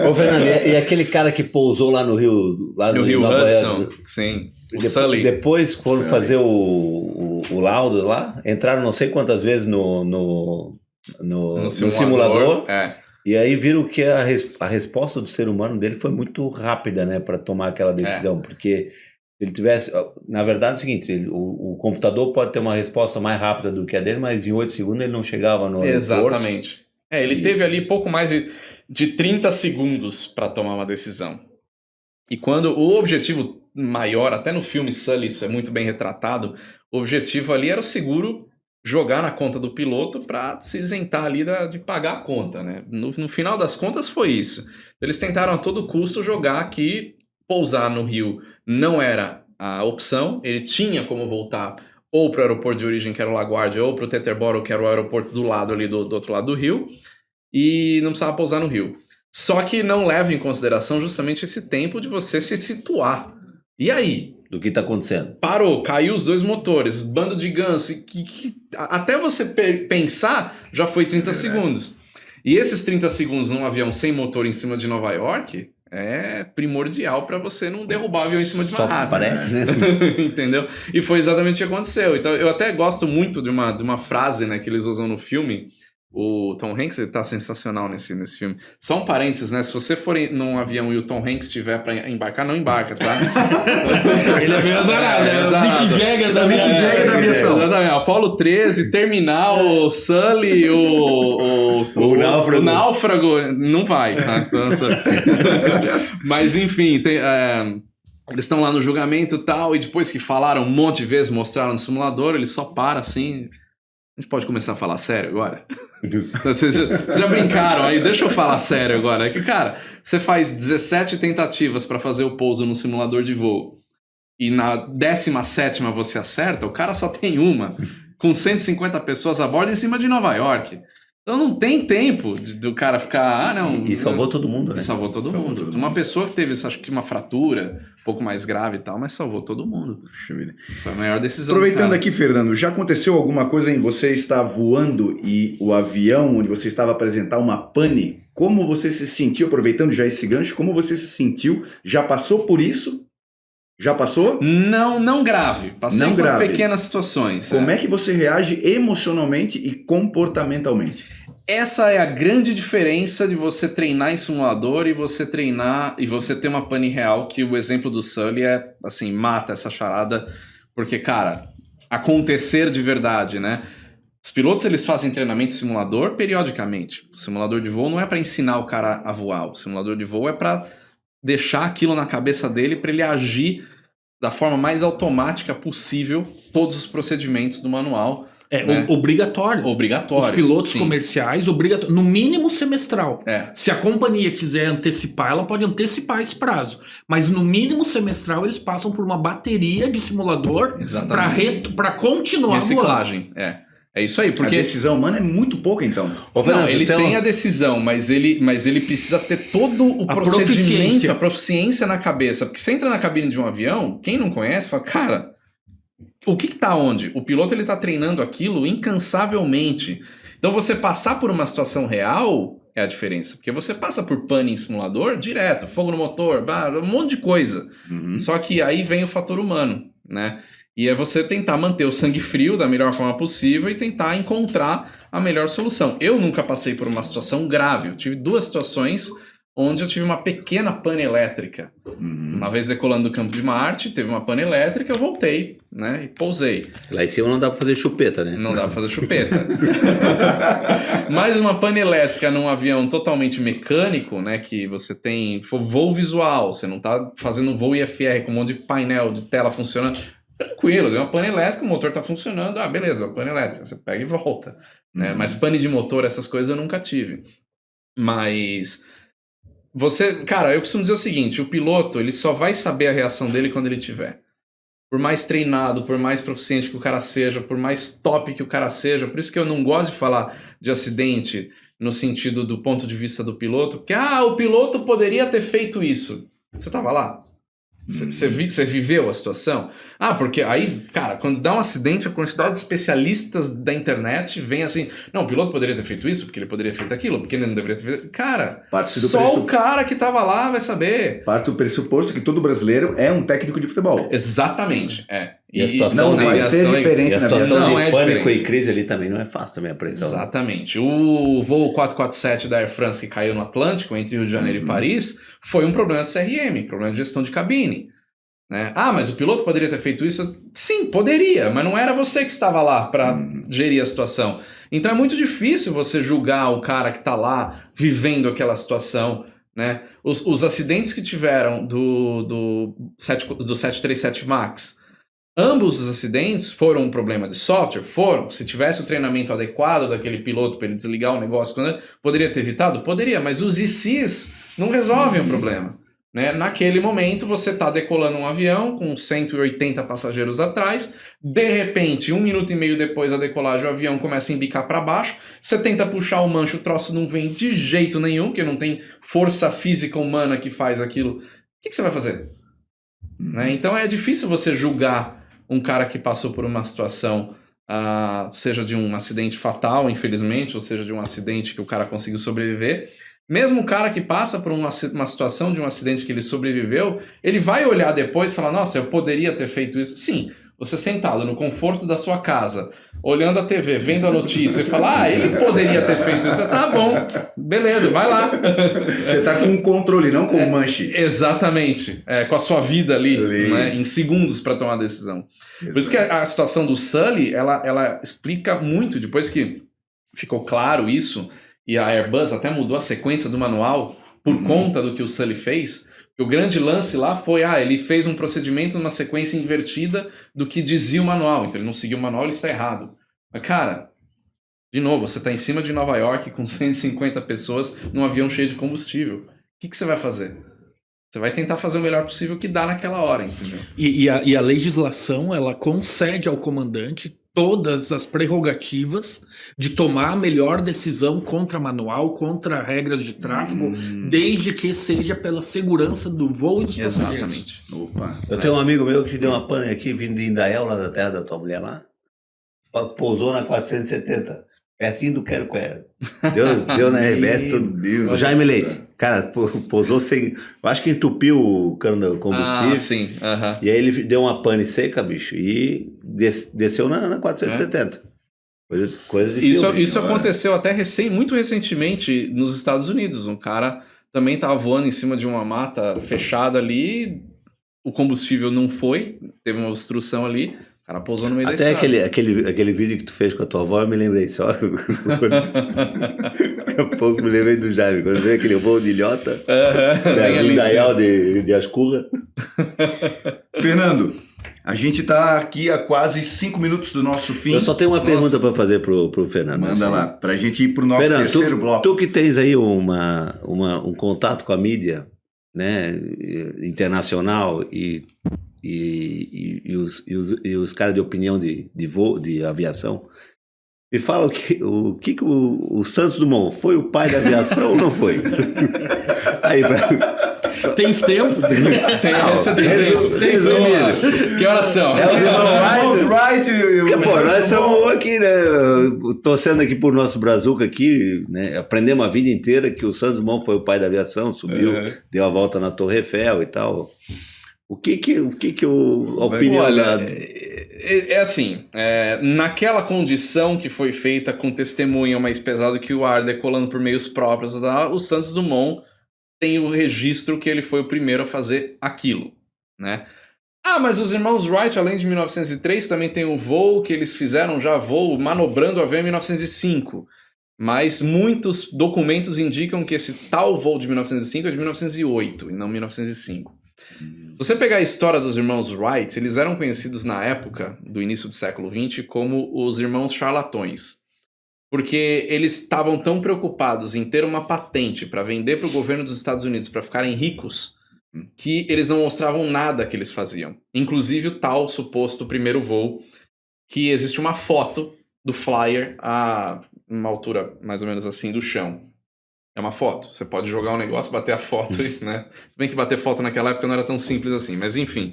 Ô, Fernando, e aquele cara que pousou lá no Rio... Lá no Rio Nova Hudson, York, sim. O Sully. Depois, quando fazer o laudo lá, entraram não sei quantas vezes no simulador. E aí viram que a resposta do ser humano dele foi muito rápida, né, para tomar aquela decisão, porque ele tivesse, na verdade é o seguinte, o computador pode ter uma resposta mais rápida do que a dele, mas em 8 segundos ele não chegava no aeroporto. Exatamente. Ele teve ali pouco mais de 30 segundos para tomar uma decisão. E quando o objetivo maior, até no filme Sully isso é muito bem retratado, o objetivo ali era o seguro jogar na conta do piloto para se isentar ali de pagar a conta, né? No final das contas foi isso. Eles tentaram a todo custo jogar aqui pousar no Rio não era a opção, ele tinha como voltar ou para o aeroporto de origem, que era o LaGuardia, ou para o Teterboro, que era o aeroporto do lado ali do outro lado do Rio, e não precisava pousar no Rio. Só que não leva em consideração justamente esse tempo de você se situar. E aí? Do que está acontecendo. Parou, caiu os 2 motores, bando de ganso, até você pensar, já foi 30 segundos. E esses 30 segundos num avião sem motor em cima de Nova York é primordial para você não derrubar o avião em cima de Manhattan. Só parece, né? Entendeu? E foi exatamente o que aconteceu. Então eu até gosto muito de uma frase, né, que eles usam no filme. O Tom Hanks, ele tá sensacional nesse filme. Só um parênteses, né? Se você for num avião e o Tom Hanks estiver pra embarcar, não embarca, tá? Ele é meio azarado, né? Exato. O Mick Jagger da aviação. Exatamente. Apollo 13, Terminal, Sully, o Náufrago. O Náufrago, não vai, tá? Então, mas enfim, eles estão lá no julgamento e tal, e depois que falaram um monte de vezes, mostraram no simulador, ele só para assim... A gente pode começar a falar sério agora? Vocês já brincaram aí? Deixa eu falar sério agora. É que, cara, você faz 17 tentativas para fazer o pouso no simulador de voo e na 17ª você acerta, o cara só tem uma, com 150 pessoas a bordo em cima de Nova York. Então não tem tempo do cara ficar... não. E salvou todo mundo, né? E salvou todo mundo. Uma pessoa que teve, acho que uma fratura um pouco mais grave e tal, mas salvou todo mundo. Foi a maior decisão. Aproveitando aqui, Fernando, já aconteceu alguma coisa em você estar voando e o avião onde você estava apresentar uma pane? Como você se sentiu, aproveitando já esse gancho, como você se sentiu? Já passou por isso? Já passou? Não grave. Passei não por grave. Pequenas situações. Como é que você reage emocionalmente e comportamentalmente? Essa é a grande diferença de você treinar em simulador e você treinar e você ter uma pane real, que o exemplo do Sully é, assim, mata essa charada, porque, cara, acontecer de verdade, né? Os pilotos, eles fazem treinamento em simulador periodicamente. O simulador de voo não é para ensinar o cara a voar, o simulador de voo é para deixar aquilo na cabeça dele para ele agir da forma mais automática possível todos os procedimentos do manual. Né? Obrigatório. Os pilotos comerciais, no mínimo semestral. Se a companhia quiser antecipar, ela pode antecipar esse prazo. Mas no mínimo semestral eles passam por uma bateria de simulador para continuar reciclagem. É isso aí, porque a decisão humana é muito pouca, então. Não, ele tem a decisão, mas ele precisa ter todo o procedimento, a proficiência na cabeça. Porque você entra na cabine de um avião, quem não conhece, fala, cara, o que tá onde? O piloto, ele tá treinando aquilo incansavelmente. Então você passar por uma situação real é a diferença. Porque você passa por pane em simulador direto, fogo no motor, um monte de coisa. Só que aí vem o fator humano, né? E é você tentar manter o sangue frio da melhor forma possível e tentar encontrar a melhor solução. Eu nunca passei por uma situação grave. Eu tive 2 situações onde eu tive uma pequena pane elétrica. Uma vez decolando do campo de Marte, teve uma pane elétrica, eu voltei, né, e pousei. Lá em cima não dá pra fazer chupeta, né? Não dá pra fazer chupeta. Mas uma pane elétrica num avião totalmente mecânico, né, que você tem voo visual, você não tá fazendo voo IFR com um monte de painel, de tela funcionando... Tranquilo, deu uma pane elétrica, o motor tá funcionando, beleza, uma pane elétrica, você pega e volta. Né? Mas pane de motor, essas coisas eu nunca tive. Mas cara, eu costumo dizer o seguinte, o piloto, ele só vai saber a reação dele quando ele tiver. Por mais treinado, por mais proficiente que o cara seja, por mais top que o cara seja, por isso que eu não gosto de falar de acidente no sentido do ponto de vista do piloto, porque, o piloto poderia ter feito isso. Você tava lá? Você viveu a situação? Porque aí, cara, quando dá um acidente, a quantidade de especialistas da internet vem assim, não, o piloto poderia ter feito isso, porque ele poderia ter feito aquilo, porque ele não deveria ter feito... Cara, o cara que tava lá vai saber. Parte do pressuposto que todo brasileiro é um técnico de futebol. Exatamente, E a situação não vai ser diferente na situação aviação. de pânico e crise ali também não é fácil também a pressão. Exatamente. O voo 447 da Air France que caiu no Atlântico, entre Rio de Janeiro e Paris, foi um problema de CRM, problema de gestão de cabine. Né? Mas o piloto poderia ter feito isso? Sim, poderia, mas não era você que estava lá para gerir a situação. Então é muito difícil você julgar o cara que está lá vivendo aquela situação. Né? Os acidentes que tiveram do 737 MAX, ambos os acidentes foram um problema de software? Foram. Se tivesse o treinamento adequado daquele piloto para ele desligar o negócio, poderia ter evitado? Poderia, mas os ICs não resolvem o problema. né? Naquele momento você está decolando um avião com 180 passageiros atrás, de repente, 1 minuto e meio depois da decolagem o avião começa a embicar para baixo, você tenta puxar o manche, o troço não vem de jeito nenhum, porque não tem força física humana que faz aquilo. O que você vai fazer? Né? Então é difícil você julgar um cara que passou por uma situação, seja de um acidente fatal, infelizmente, ou seja de um acidente que o cara conseguiu sobreviver. Mesmo o cara que passa por uma situação de um acidente que ele sobreviveu, ele vai olhar depois e falar, nossa, eu poderia ter feito isso. Sim, você sentado no conforto da sua casa, olhando a TV, vendo a notícia e falar, ele poderia ter feito isso. Tá bom, beleza, vai lá. Você tá com o controle, não com o manche. Exatamente, com a sua vida ali. Né, em segundos para tomar a decisão. Exato. Por isso que a situação do Sully, ela explica muito, depois que ficou claro isso, e a Airbus até mudou a sequência do manual por conta do que o Sully fez. O grande lance lá foi, ele fez um procedimento numa sequência invertida do que dizia o manual. Então ele não seguiu o manual, ele está errado. Mas cara, de novo, você está em cima de Nova York com 150 pessoas num avião cheio de combustível. O que você vai fazer? Você vai tentar fazer o melhor possível que dá naquela hora, entendeu? E a legislação, ela concede ao comandante todas as prerrogativas de tomar a melhor decisão contra manual, contra regras de tráfego, desde que seja pela segurança do voo e dos passageiros. Exatamente. Opa. Eu tenho um amigo meu que deu uma pane aqui, vindo de Indaial, lá da terra da tua mulher lá, pousou na 470, pertinho do Quero-Quero. Deu na RBS, o Jaime Leite. Cara, pousou sem... Eu acho que entupiu o cano do combustível. Sim. E aí ele deu uma pane seca, bicho, e desceu na 470. Coisa de filme. Isso aconteceu até muito recentemente nos Estados Unidos. Um cara também estava voando em cima de uma mata fechada ali, o combustível não foi, teve uma obstrução ali, o cara pousou no meio da estrada. Até aquele vídeo que tu fez com a tua avó, eu me lembrei só. Daqui a pouco me lembrei do Jaime, quando veio aquele voo de ilhota, da Indaial de Ascurra. Fernando, a gente tá aqui a quase 5 minutos do nosso fim. Eu só tenho uma pergunta para fazer pro Fernando. Manda lá, pra gente ir pro nosso Fernando, terceiro bloco. Tu que tens aí um contato com a mídia, né, internacional e os caras de opinião de voo, de aviação, me fala o que o Santos Dumont foi o pai da aviação ou não foi? Aí, Tens tempo? Resumindo. Que horas são? É os irmãos Wright. Porque, nós somos aqui, né? Torcendo aqui por nosso Brazuca aqui, né? Aprendemos a vida inteira que o Santos Dumont foi o pai da aviação, subiu, deu a volta na Torre Eiffel e tal. A opinião é assim, naquela condição que foi feita com testemunha mais pesado que o ar decolando por meios próprios, o Santos Dumont tem o registro que ele foi o primeiro a fazer aquilo, né? Mas os irmãos Wright, além de 1903, também tem um voo que eles fizeram manobrando o avião em 1905. Mas muitos documentos indicam que esse tal voo de 1905 é de 1908 e não 1905. Se você pegar a história dos irmãos Wright, eles eram conhecidos na época do início do século XX como os irmãos charlatões. Porque eles estavam tão preocupados em ter uma patente para vender para o governo dos Estados Unidos para ficarem ricos, que eles não mostravam nada que eles faziam. Inclusive o tal suposto primeiro voo, que existe uma foto do flyer a uma altura mais ou menos assim do chão. É uma foto. Você pode jogar um negócio, bater a foto, né? Se bem que bater foto naquela época não era tão simples assim, mas enfim.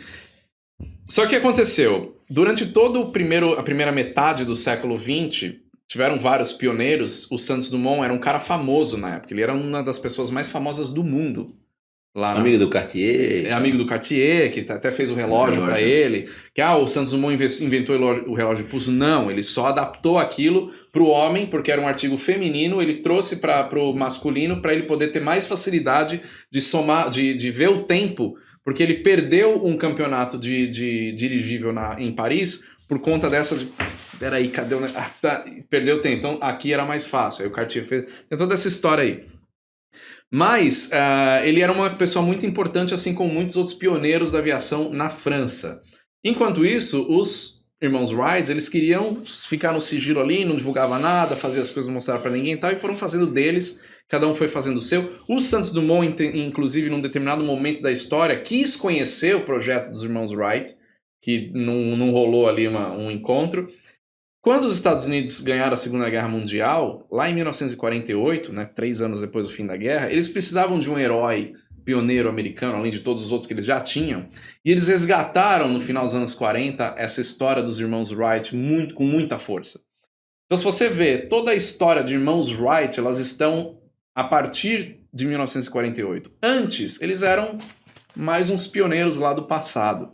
Só que aconteceu, durante toda a primeira metade do século XX, tiveram vários pioneiros. O Santos Dumont era um cara famoso na época. Ele era uma das pessoas mais famosas do mundo. Amigo do Cartier. Amigo do Cartier, que até fez o relógio para ele. Que o Santos Dumont inventou o relógio de pulso. Não, ele só adaptou aquilo para o homem, porque era um artigo feminino. Ele trouxe para o masculino para ele poder ter mais facilidade de somar, de ver o tempo. Porque ele perdeu um campeonato de dirigível em Paris por conta dessa... Peraí, cadê o... perdeu o tempo. Então aqui era mais fácil. Aí o Cartier fez... Tem toda essa história aí. Mas ele era uma pessoa muito importante, assim como muitos outros pioneiros da aviação na França. Enquanto isso, os irmãos Wright, eles queriam ficar no sigilo ali, não divulgava nada, fazia as coisas, não mostrava para ninguém e tal, e foram fazendo deles, cada um foi fazendo o seu. O Santos Dumont, inclusive, num determinado momento da história, quis conhecer o projeto dos irmãos Wright, que não rolou ali um encontro. Quando os Estados Unidos ganharam a Segunda Guerra Mundial, lá em 1948, né, 3 anos depois do fim da guerra, eles precisavam de um herói pioneiro americano, além de todos os outros que eles já tinham, e eles resgataram, no final dos anos 40, essa história dos irmãos Wright com muita força. Então, se você vê toda a história de irmãos Wright, elas estão a partir de 1948. Antes, eles eram mais uns pioneiros lá do passado.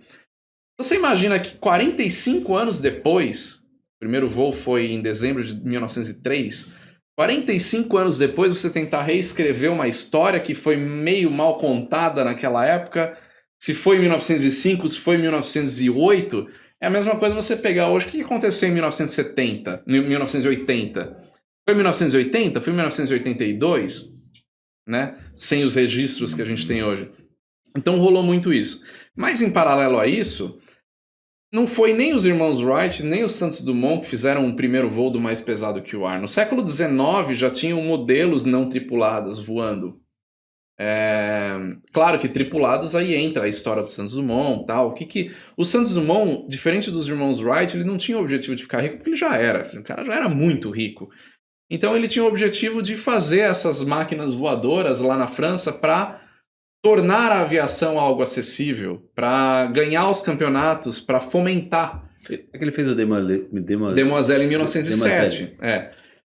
Você imagina que 45 anos depois, o primeiro voo foi em dezembro de 1903, 45 anos depois você tentar reescrever uma história que foi meio mal contada naquela época, se foi em 1905, se foi em 1908, é a mesma coisa você pegar hoje, o que aconteceu em 1970, 1980? Foi em 1980? Foi em 1982? Né? Sem os registros que a gente tem hoje. Então rolou muito isso. Mas em paralelo a isso, não foi nem os irmãos Wright, nem os Santos Dumont que fizeram um primeiro voo do mais pesado que o ar. No século XIX já tinham modelos não tripulados voando. Claro que tripulados aí entra a história do Santos Dumont, tal. O Santos Dumont, diferente dos irmãos Wright, ele não tinha o objetivo de ficar rico, porque ele já era. O cara já era muito rico. Então ele tinha o objetivo de fazer essas máquinas voadoras lá na França para tornar a aviação algo acessível, para ganhar os campeonatos, para fomentar. É que ele fez o Demoiselle em 1907.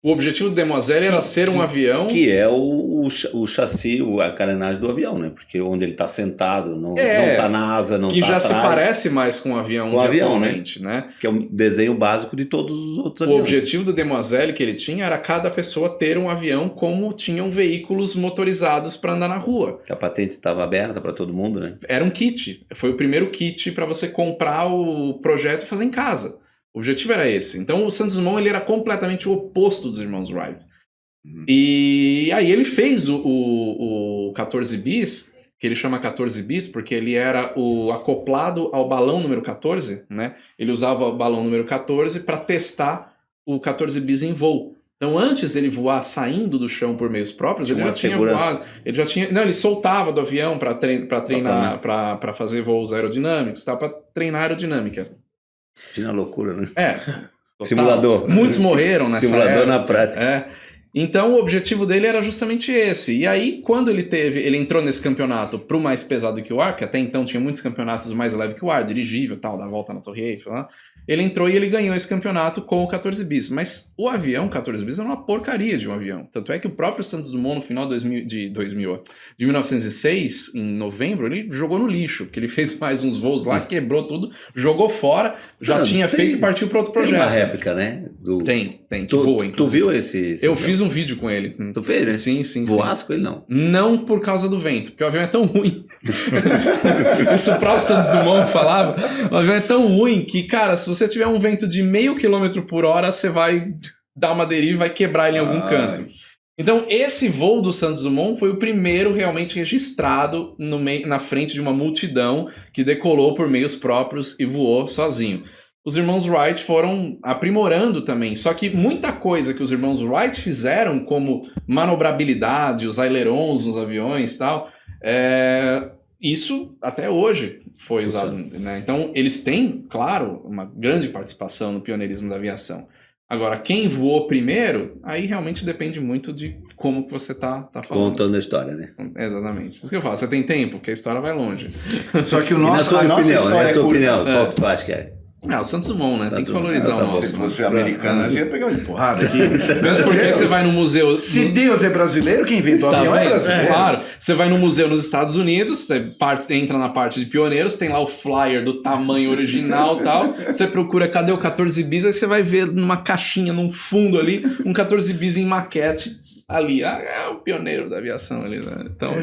O objetivo do Demoiselle era ser um avião... Que é o chassi, a carenagem do avião, né? Porque onde ele está sentado, não está na asa, não está atrás. Que já se parece mais com um avião atualmente, né? Que é um desenho básico de todos os outros aviões. O objetivo do Demoiselle que ele tinha era cada pessoa ter um avião como tinham veículos motorizados para andar na rua. Que a patente estava aberta para todo mundo, né? Era um kit. Foi o primeiro kit para você comprar o projeto e fazer em casa. O objetivo era esse. Então o Santos Dumont ele era completamente o oposto dos irmãos Wright. E aí ele fez o 14 bis, que ele chama 14 bis porque ele era o acoplado ao balão número 14, né? Ele usava o balão número 14 para testar o 14 bis em voo. Então antes dele voar saindo do chão por meios próprios, ele já tinha voado. Ele soltava do avião para treinar, para fazer voos aerodinâmicos, para treinar aerodinâmica. Tinha loucura, né? Simulador. Muitos morreram nessa Simulador época. Na prática. Então o objetivo dele era justamente esse. E aí, quando ele entrou nesse campeonato pro mais pesado que o ar, que até então tinha muitos campeonatos mais leve que o ar, dirigível, tal, da volta na Torre Eiffel, né? Ele entrou e ele ganhou esse campeonato com o 14 bis. Mas o avião 14 bis era uma porcaria de um avião. Tanto é que o próprio Santos Dumont, no final de 1906, em novembro, ele jogou no lixo, porque ele fez mais uns voos lá, quebrou tudo, jogou fora, tinha feito e partiu para outro projeto. Tem uma réplica, né? Tem, que voa, inclusive. Tu viu esse Eu fiz um vídeo com ele. Tu fez, né? Sim. Voasse com ele, não? Não por causa do vento, porque o avião é tão ruim. Isso o próprio Santos Dumont falava. O avião é tão ruim que, cara, se você tiver um vento de 0,5 km por hora, você vai dar uma deriva e vai quebrar ele em algum canto. Então, esse voo do Santos Dumont foi o primeiro realmente registrado na frente de uma multidão que decolou por meios próprios e voou sozinho. Os irmãos Wright foram aprimorando também, só que muita coisa que os irmãos Wright fizeram, como manobrabilidade, os ailerons nos aviões e tal, isso até hoje foi usado, né? Então eles têm, claro, uma grande participação no pioneirismo da aviação. Agora, quem voou primeiro, aí realmente depende muito de como que você tá falando. Contando a história, né? Exatamente. Isso que eu falo, você tem tempo, porque a história vai longe. Só que a nossa opinião, história é curta. Opinião, qual que tu acha que é? O Santos Dumont, né? Tem que valorizar o nosso. Se fosse americano, você ia pegar uma porrada aqui. Mesmo porque você vai no museu... Se Deus é brasileiro, quem inventou o avião é brasileiro. Claro. Você vai no museu nos Estados Unidos, você entra na parte de pioneiros, tem lá o flyer do tamanho original e tal. Você procura, cadê o 14 bis? Aí você vai ver numa caixinha, num fundo ali, um 14 bis em maquete. Ali, é o pioneiro da aviação ali, né? Então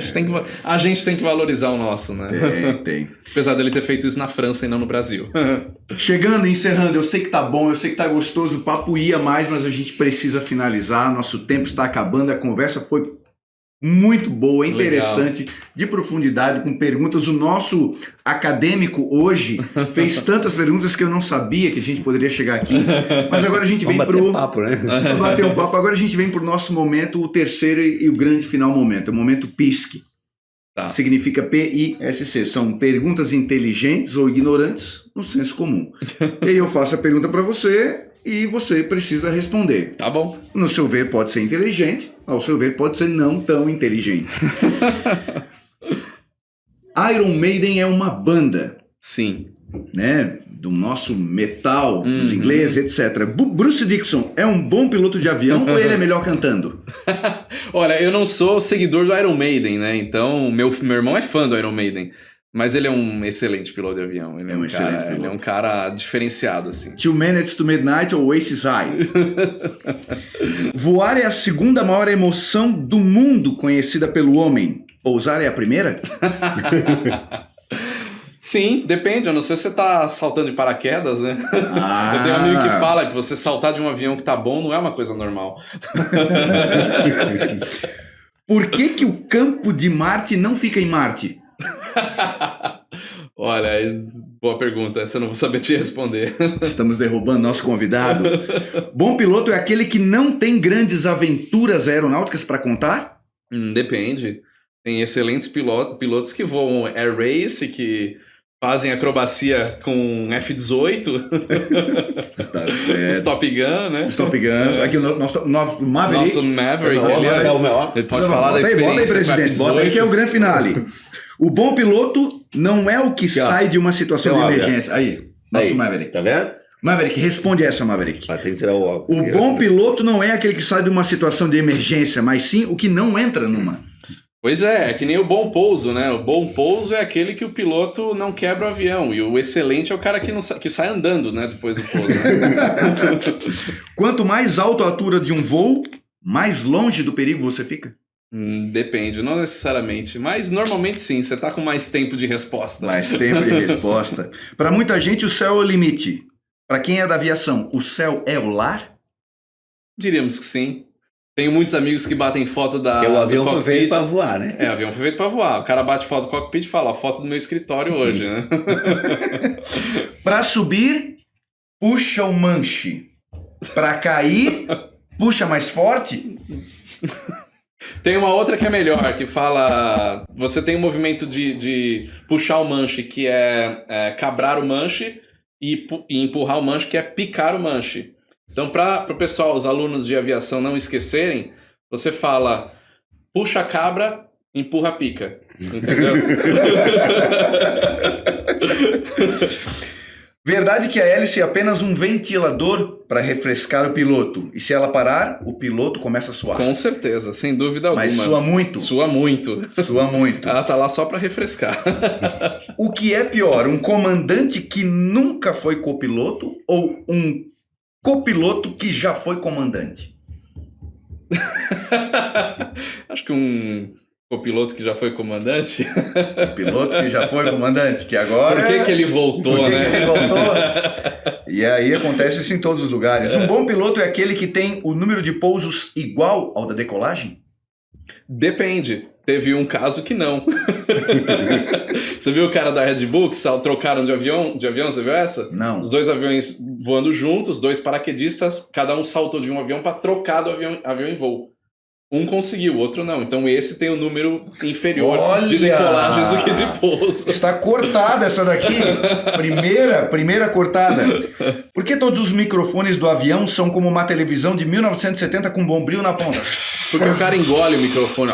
a gente tem que valorizar o nosso, né? Tem. Apesar dele ter feito isso na França e não no Brasil. Chegando e encerrando, eu sei que tá bom, eu sei que tá gostoso, o papo ia mais, mas a gente precisa finalizar, nosso tempo está acabando, a conversa foi muito boa, interessante, de profundidade, com perguntas. O nosso acadêmico hoje fez tantas perguntas que eu não sabia que a gente poderia chegar aqui. Mas agora a gente vem para o papo, né? bater um papo. Agora a gente vem para o nosso momento, o terceiro e o grande final momento, o momento PISC. Tá. Significa PISC. São perguntas inteligentes ou ignorantes no senso comum. E aí eu faço a pergunta para você e você precisa responder. Tá bom. No seu ver pode ser inteligente, ao seu ver pode ser não tão inteligente. Iron Maiden é uma banda, Sim. né? Do nosso metal, dos ingleses, etc. Bruce Dickinson é um bom piloto de avião ou ele é melhor cantando? Olha, eu não sou seguidor do Iron Maiden, né? Então, meu irmão é fã do Iron Maiden. Mas ele é um excelente piloto de avião. Ele é um excelente cara, piloto. ele é um cara diferenciado, assim. 2 Minutes to Midnight ou Oasis High? Voar é a segunda maior emoção do mundo conhecida pelo homem. Pousar é a primeira? Sim, depende. Eu não sei se você tá saltando de paraquedas, né? Ah. Eu tenho um amigo que fala que você saltar de um avião que tá bom não é uma coisa normal. Por que o campo de Marte não fica em Marte? Olha, boa pergunta. Essa eu não vou saber te responder. Estamos derrubando nosso convidado. Bom piloto é aquele que não tem grandes aventuras aeronáuticas para contar? Depende. Tem excelentes pilotos que voam Air Race, que fazem acrobacia com F-18. Tá certo. Top Gun, né? Top Gun. Aqui o nosso Maverick. Nosso Maverick. Ele pode Não, falar da experiência. Bota aí, presidente. Bota aí que é o grande finale. O bom piloto não é o que sai de uma situação de emergência. Aí, nosso Maverick. Tá vendo? Maverick, responde essa, Maverick. Tem que tirar o óculos. O bom piloto não é aquele que sai de uma situação de emergência, mas sim o que não entra numa. Pois é que nem o bom pouso, né? O bom pouso é aquele que o piloto não quebra o avião. E o excelente é o cara que sai andando, né? Depois do pouso. Né? Quanto mais alta a altura de um voo, mais longe do perigo você fica? Depende, não necessariamente. Mas normalmente sim, você tá com mais tempo de resposta. Mais tempo de resposta. Para muita gente, o céu é o limite. Para quem é da aviação, o céu é o lar? Diríamos que sim. Tenho muitos amigos que batem foto da. Porque o avião do foi cockpit. feito para voar, né? O avião foi feito para voar. O cara bate foto do cockpit e fala: foto do meu escritório hoje, né? Para subir, puxa o manche. Para cair, puxa mais forte? Tem uma outra que é melhor, que fala... Você tem um movimento de puxar o manche, que é cabrar o manche, e empurrar o manche, que é picar o manche. Então, para o pessoal, os alunos de aviação não esquecerem, você fala, puxa a cabra, empurra a pica. Entendeu? Verdade que a hélice é apenas um ventilador para refrescar o piloto. E se ela parar, o piloto começa a suar. Com certeza, sem dúvida alguma. Mas sua muito. Sua muito. Sua muito. Ela tá lá só para refrescar. O que é pior, um comandante que nunca foi copiloto ou um copiloto que já foi comandante? Acho que um copiloto que já foi comandante. Piloto que já foi comandante, que agora... Por que ele voltou, Por que né? que ele voltou? E aí acontece isso em todos os lugares. Um bom piloto é aquele que tem o número de pousos igual ao da decolagem? Depende. Teve um caso que não. Você viu o cara da Red Bull que trocaram de avião? Você viu essa? Não. Os dois aviões voando juntos, dois paraquedistas, cada um saltou de um avião para trocar do avião em voo. Um conseguiu, o outro não. Então esse tem um número inferior de decolagens do que de pouso. Está cortada essa daqui. Primeira cortada. Por que todos os microfones do avião são como uma televisão de 1970 com bombril na ponta? Porque o cara engole o microfone.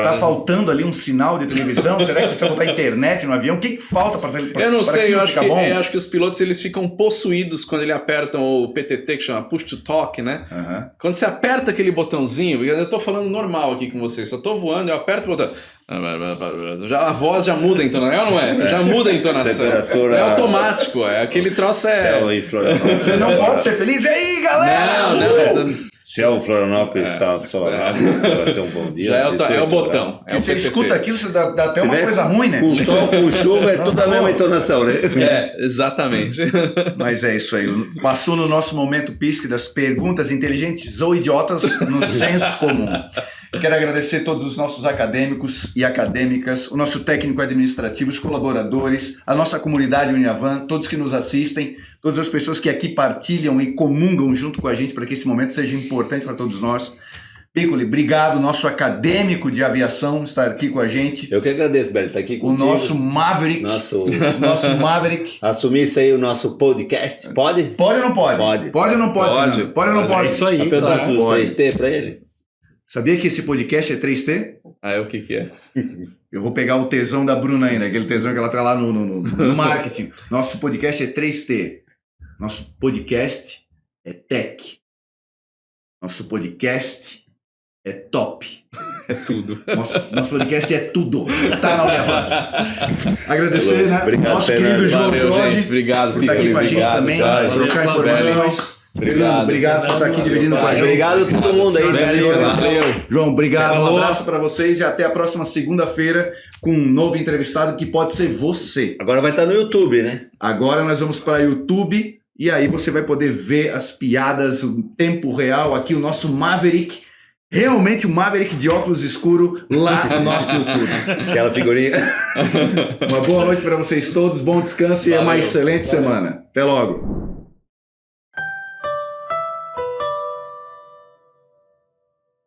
Tá faltando ali um sinal de televisão? Será que precisa botar internet no avião? O que falta para Eu não sei, eu bom? acho que os pilotos eles ficam possuídos quando eles apertam o PTT, que chama Push to Talk, né? Uhum. Quando você aperta aquele botãozinho, eu tô falando normal aqui com vocês, só tô voando, eu aperto o botão. A voz já muda a entonação, não é? Já muda a entonação. É automático, aquele troço Céu e Florianópolis. Você não pode ser feliz? E aí, galera? Não. Se é o Florianópolis está ensolarado, você vai ter um bom dia. Já é o botão. É Porque o se ele PPT. escuta aquilo, você dá até uma coisa ruim, né? Com sol, com chuva, é tudo a mesma entonação, né? Exatamente. Mas é isso aí. Passou no nosso momento pisque das perguntas inteligentes ou idiotas no senso comum. Quero agradecer a todos os nossos acadêmicos e acadêmicas, o nosso técnico administrativo, os colaboradores, a nossa comunidade Uniavan, todos que nos assistem, todas as pessoas que aqui partilham e comungam junto com a gente para que esse momento seja importante para todos nós. Piccoli, obrigado, nosso acadêmico de aviação, estar aqui com a gente. Eu que agradeço, Beli, estar aqui contigo. O nosso Maverick. Nosso Maverick. Assumir isso aí, o nosso podcast. Pode? Pode ou não pode? Pode. Pode ou não pode? Pode. Fernando? Pode ou não pode? É isso aí. Vai perguntar Claro. os Pode. 3T para ele? Sabia que esse podcast é 3T? O que é? Eu vou pegar o tesão da Bruna ainda, aquele tesão que ela tá lá no marketing. Nosso podcast é 3T. Nosso podcast é tech. Nosso podcast é top. É tudo. Nosso podcast é tudo. Tá na Uniavan. Agradecer, né? Obrigado, Nosso Fernando. querido João Valeu, Jorge. gente. Obrigado, Por estar aqui Piccoli. com a gente Obrigado, também, Jorge. trocar informações. Fernando, obrigado por estar aqui dividindo com a gente. Obrigado a todo mundo aí. Senhoras e senhores. Valeu. João, obrigado. Um Falou. abraço para vocês e até a próxima segunda-feira com um novo entrevistado que pode ser você. Agora vai estar no YouTube, né? Agora nós vamos para YouTube e aí você vai poder ver as piadas em tempo real aqui, o nosso Maverick. Realmente o Maverick de óculos escuro lá no nosso YouTube. Aquela figurinha. Uma boa noite para vocês todos, bom descanso e uma Valeu. excelente semana. Até logo.